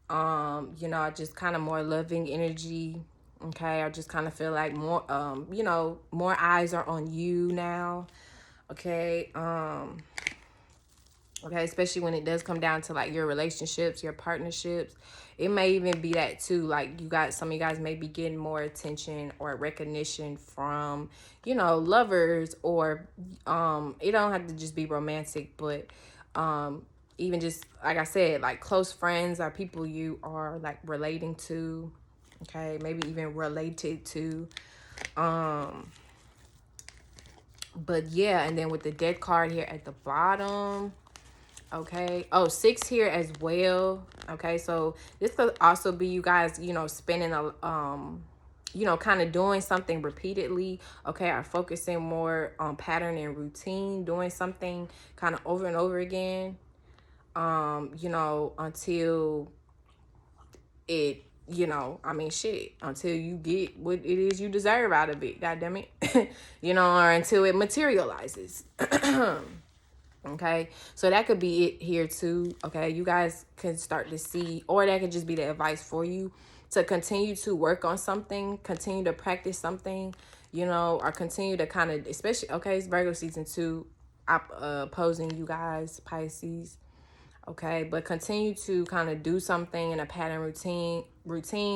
just kind of more loving energy, okay? I just kind of feel like more, more eyes are on you now, okay? Okay, especially when it does come down to like your relationships, your partnerships. It may even be that too, like some of you guys may be getting more attention or recognition from, lovers, or it don't have to just be romantic, but even just like I said, like close friends or people you are like relating to, okay, maybe even related to. But yeah, and then with the Death card here at the bottom, okay. Oh, 6 here as well. Okay, so this could also be you guys, spending a kind of doing something repeatedly, okay, or focusing more on pattern and routine, doing something kind of over and over again, until it, until you get what it is you deserve out of it, god damn it. Or until it materializes. Okay, so that could be it here too. Okay, you guys can start to see, or that could just be the advice for you to continue to work on something, continue to practice something, or continue to kind of, especially, okay, it's Virgo season 2, opposing you guys, Pisces. Okay, but continue to kind of do something in a pattern routine,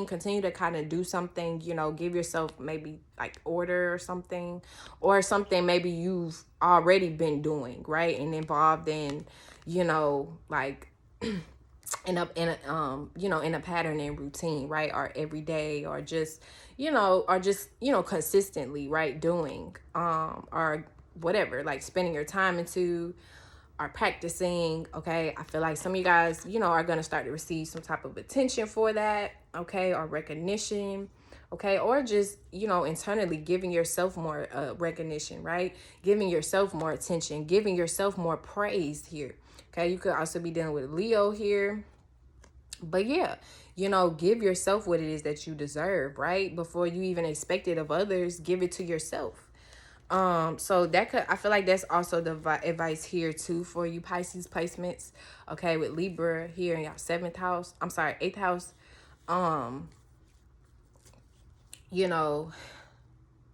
continue to kind of do something, give yourself maybe like order or something maybe you've already been doing, right? And involved in, like in a pattern and routine, right? Or every day, or just, consistently, right? Doing, or whatever, like spending your time into, are practicing, okay? I feel like some of you guys, are going to start to receive some type of attention for that, okay? Or recognition, okay? Or just, internally giving yourself more recognition, right? Giving yourself more attention, giving yourself more praise here, okay? You could also be dealing with Leo here. But yeah, give yourself what it is that you deserve, right? Before you even expect it of others, give it to yourself. So I feel like that's also the advice here too for you Pisces placements, okay, with Libra here in your 8th house.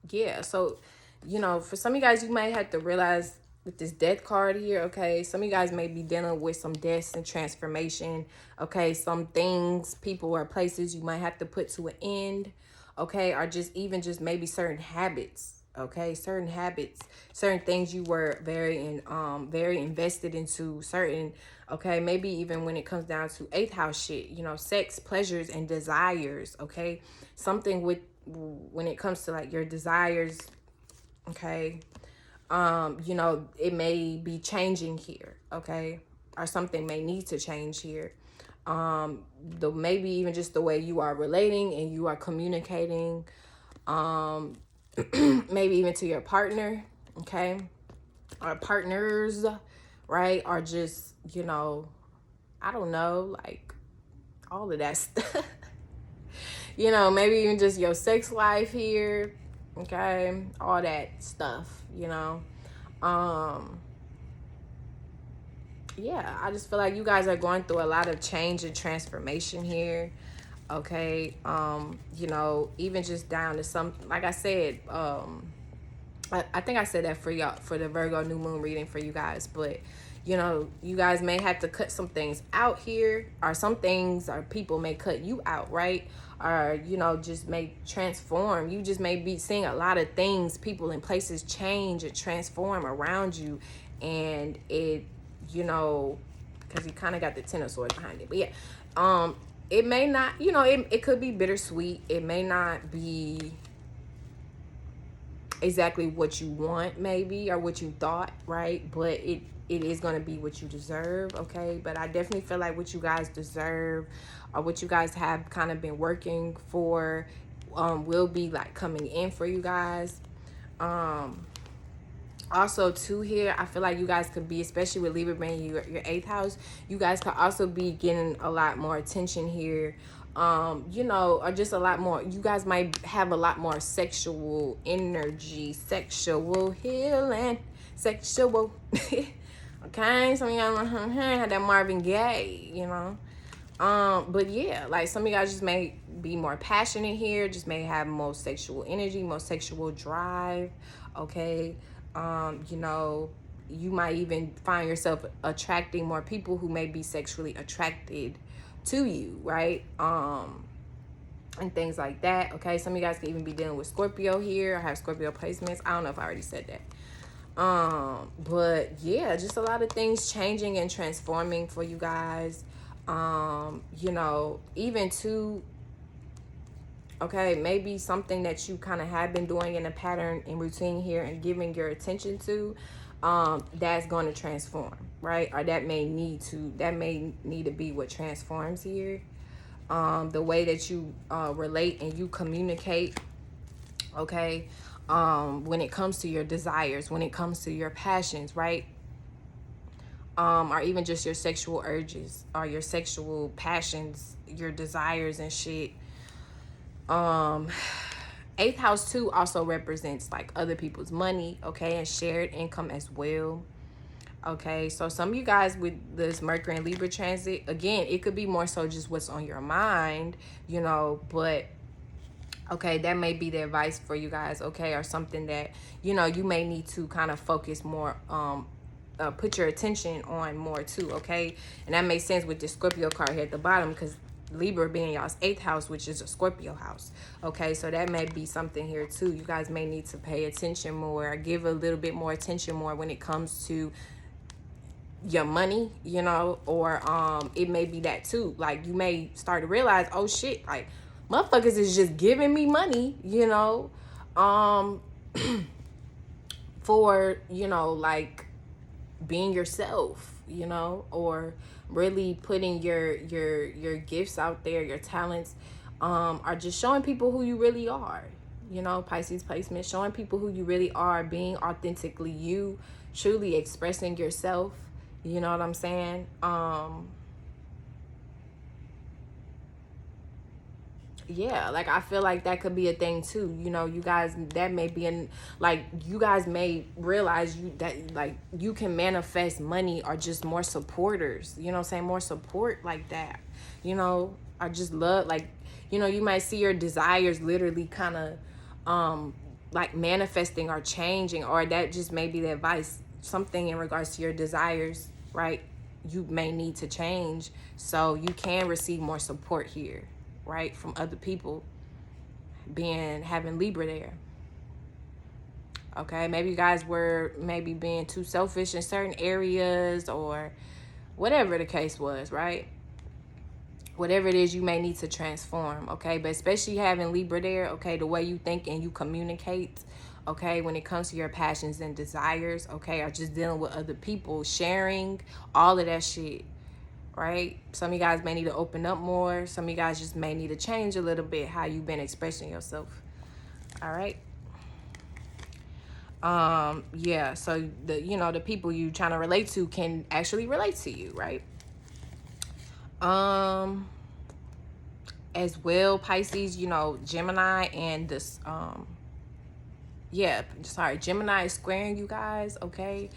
Yeah, so, for some of you guys, you might have to realize with this Death card here, okay, some of you guys may be dealing with some deaths and transformation, okay, some things, people, or places you might have to put to an end, okay, or just maybe certain habits, okay, certain things you were very invested into, okay, maybe even when it comes down to 8th house shit, sex, pleasures, and desires, okay, something with when it comes to like your desires, okay, it may be changing here, okay, or something may need to change here, maybe even just the way you are relating and you are communicating, maybe even to your partner, okay, or partners, right, or just, I don't know, like all of that stuff. Maybe even just your sex life here, okay, all that stuff, yeah, I just feel like you guys are going through a lot of change and transformation here, okay, even just down to some, like I said, I think I said that for y'all, for the Virgo new moon reading for you guys, but You know, you guys may have to cut some things out here, or some things or people may cut you out, right? Or, you know, just may transform. You just may be seeing a lot of things, people and places change and transform around you. And it, you know, because you kind of got the Ten of Swords behind it. But yeah, it may not, you know, it could be bittersweet. It may not be exactly what you want, maybe, or what you thought, right? But it is going to be what you deserve, okay? But I definitely feel like what you guys deserve, or what you guys have kind of been working for, will be like coming in for you guys. Also too, here I feel like you guys could be, especially with Libra being your 8th house, you guys could also be getting a lot more attention here, you know, or just a lot more. You guys might have a lot more sexual energy, sexual healing, sexual okay, some of y'all had that Marvin Gaye, you know. But yeah, like some of you guys just may be more passionate here, just may have more sexual energy, more sexual drive, okay? You know, you might even find yourself attracting more people who may be sexually attracted to you, right? And things like that, okay? Some of you guys can even be dealing with Scorpio here. I have Scorpio placements. I don't know if I already said that. But yeah, just a lot of things changing and transforming for you guys. You know, even to, okay, maybe something that you kind of have been doing in a pattern and routine here and giving your attention to, that's going to transform, right? Or that may need to be what transforms here. The way that you relate and you communicate, okay, when it comes to your desires, when it comes to your passions, right? Or even just your sexual urges or your sexual passions, your desires and shit. 8th house too also represents like other people's money, okay, and shared income as well. Okay, so some of you guys with this Mercury and Libra transit, again, it could be more so just what's on your mind, you know, but okay, that may be the advice for you guys, okay, or something that, you know, you may need to kind of focus more, put your attention on more too, okay? And that makes sense with the Scorpio card here at the bottom, because Libra being y'all's 8th house, which is a Scorpio house, okay? So that may be something here too. You guys may need to pay attention more, give a little bit more attention more when it comes to your money, you know, or it may be that too. Like you may start to realize, oh shit, like motherfuckers is just giving me money, you know, for, you know, like being yourself, you know, or really putting your gifts out there, your talents, are just showing people who you really are, you know. Pisces placement, showing people who you really are, being authentically you, truly expressing yourself, you know what I'm saying? Yeah, like I feel like that could be a thing too, you know. You guys, that may be in, like you guys may realize you that like you can manifest money or just more supporters, you know what I'm saying, more support like that, you know. I just love, like, you know, you might see your desires literally kind of like manifesting or changing, or that just may be the advice, something in regards to your desires, right? You may need to change so you can receive more support here, right, from other people, having Libra there. Okay, maybe you guys were maybe being too selfish in certain areas, or whatever the case was, right? Whatever it is, you may need to transform, okay? But especially having Libra there, okay, the way you think and you communicate, okay, when it comes to your passions and desires, okay, or just dealing with other people, sharing, all of that shit, right? Some of you guys may need to open up more. Some of you guys just may need to change a little bit how you've been expressing yourself. All right. Yeah, so the, you know, the people you trying to relate to can actually relate to you, right? As well, Pisces, you know, Gemini and this yeah, sorry, Gemini is squaring you guys, okay?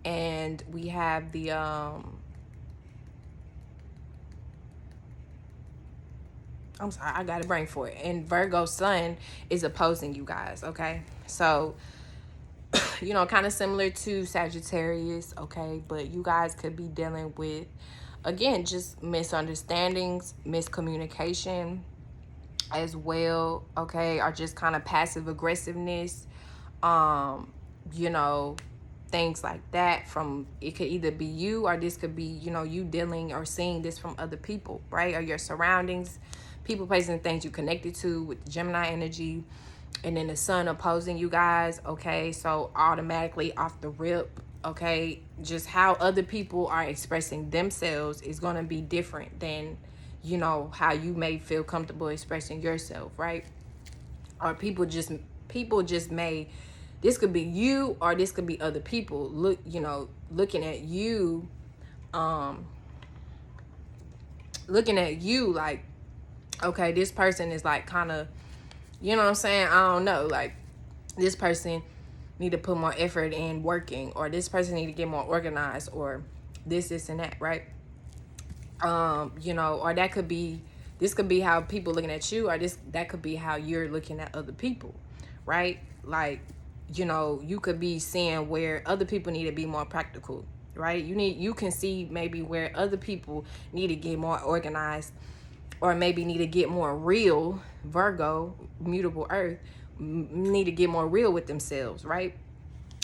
And we have the I'm sorry, I got a brain for it. And Virgo sun is opposing you guys, okay? So you know, kind of similar to Sagittarius, okay? But you guys could be dealing with, again, just misunderstandings, miscommunication as well, okay? Or just kind of passive aggressiveness, um, you know, things like that. From, it could either be you, or this could be, you know, you dealing or seeing this from other people, right? Or your surroundings, people, places, and things you connected to with the Gemini energy. And then the sun opposing you guys, okay? So automatically off the rip, okay, just how other people are expressing themselves is going to be different than, you know, how you may feel comfortable expressing yourself, right? Or people just may, this could be you, or this could be other people, look, you know, um looking at you like, okay, this person is like kind of, you know what I'm saying, I don't know, like, this person need to put more effort in working, or this person need to get more organized, or this and that, right? You know, or that could be, this could be how people looking at you, or that could be how you're looking at other people, right? Like, you know, you could be seeing where other people need to be more practical, right? You can see maybe where other people need to get more organized, or maybe need to get more real, Virgo, mutable earth, need to get more real with themselves, right?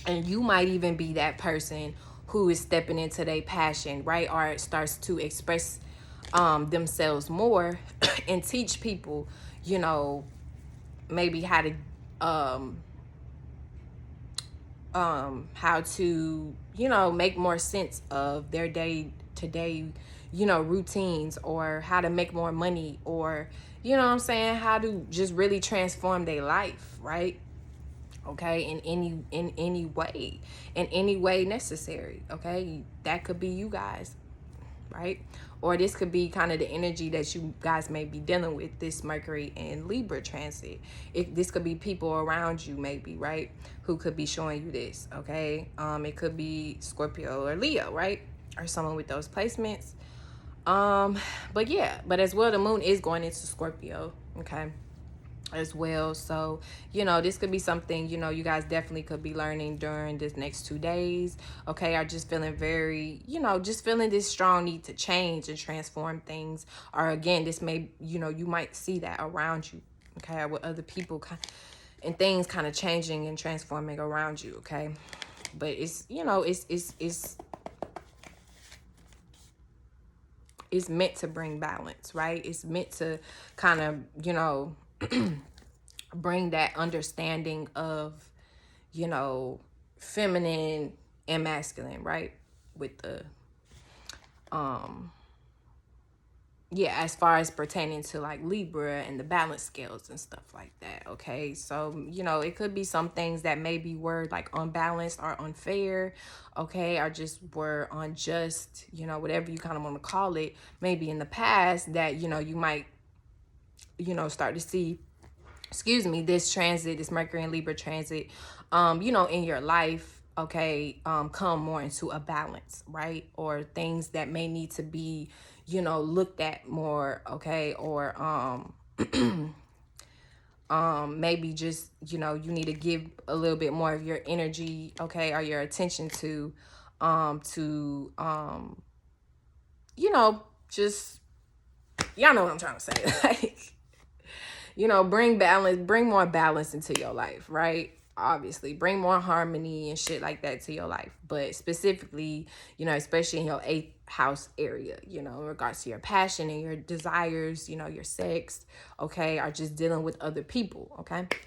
And you might even be that person who is stepping into their passion, right? Or starts to express themselves more and teach people, you know, maybe how to, you know, make more sense of their day to day, you know, routines, or how to make more money, or, you know what I'm saying, how to just really transform their life, right? Okay, in any way necessary, okay? That could be you guys, right? Or this could be kind of the energy that you guys may be dealing with, this Mercury and Libra transit. This could be people around you, maybe, right, who could be showing you this, okay? It could be Scorpio or Leo, right? Or someone with those placements. But yeah, but as well, the moon is going into Scorpio, okay, as well. So, you know, this could be something, you know, you guys definitely could be learning during this next 2 days, okay? Are just feeling very, you know, just feeling this strong need to change and transform things. Or again, this may, you know, you might see that around you, okay? With other people and things kind of changing and transforming around you, okay? But it's, you know, it's meant to bring balance, right? It's meant to kind of, you know, bring that understanding of, you know, feminine and masculine, right? With the yeah, as far as pertaining to like Libra and the balance scales and stuff like that, okay? So, you know, it could be some things that maybe were like unbalanced or unfair, okay? Or just were unjust, you know, whatever you kind of want to call it, maybe in the past, that, you know, you might, you know, start to see, excuse me, this transit, this Mercury and Libra transit, you know, in your life, okay, come more into a balance, right? Or things that may need to be, you know, looked at more, okay? Or maybe just, you know, you need to give a little bit more of your energy, okay, or your attention to you know, just, y'all know what I'm trying to say. Like, you know, bring more balance into your life, right? Obviously, bring more harmony and shit like that to your life. But specifically, you know, especially in your 8th house area, you know, in regards to your passion and your desires, you know, your sex, okay, are just dealing with other people, okay?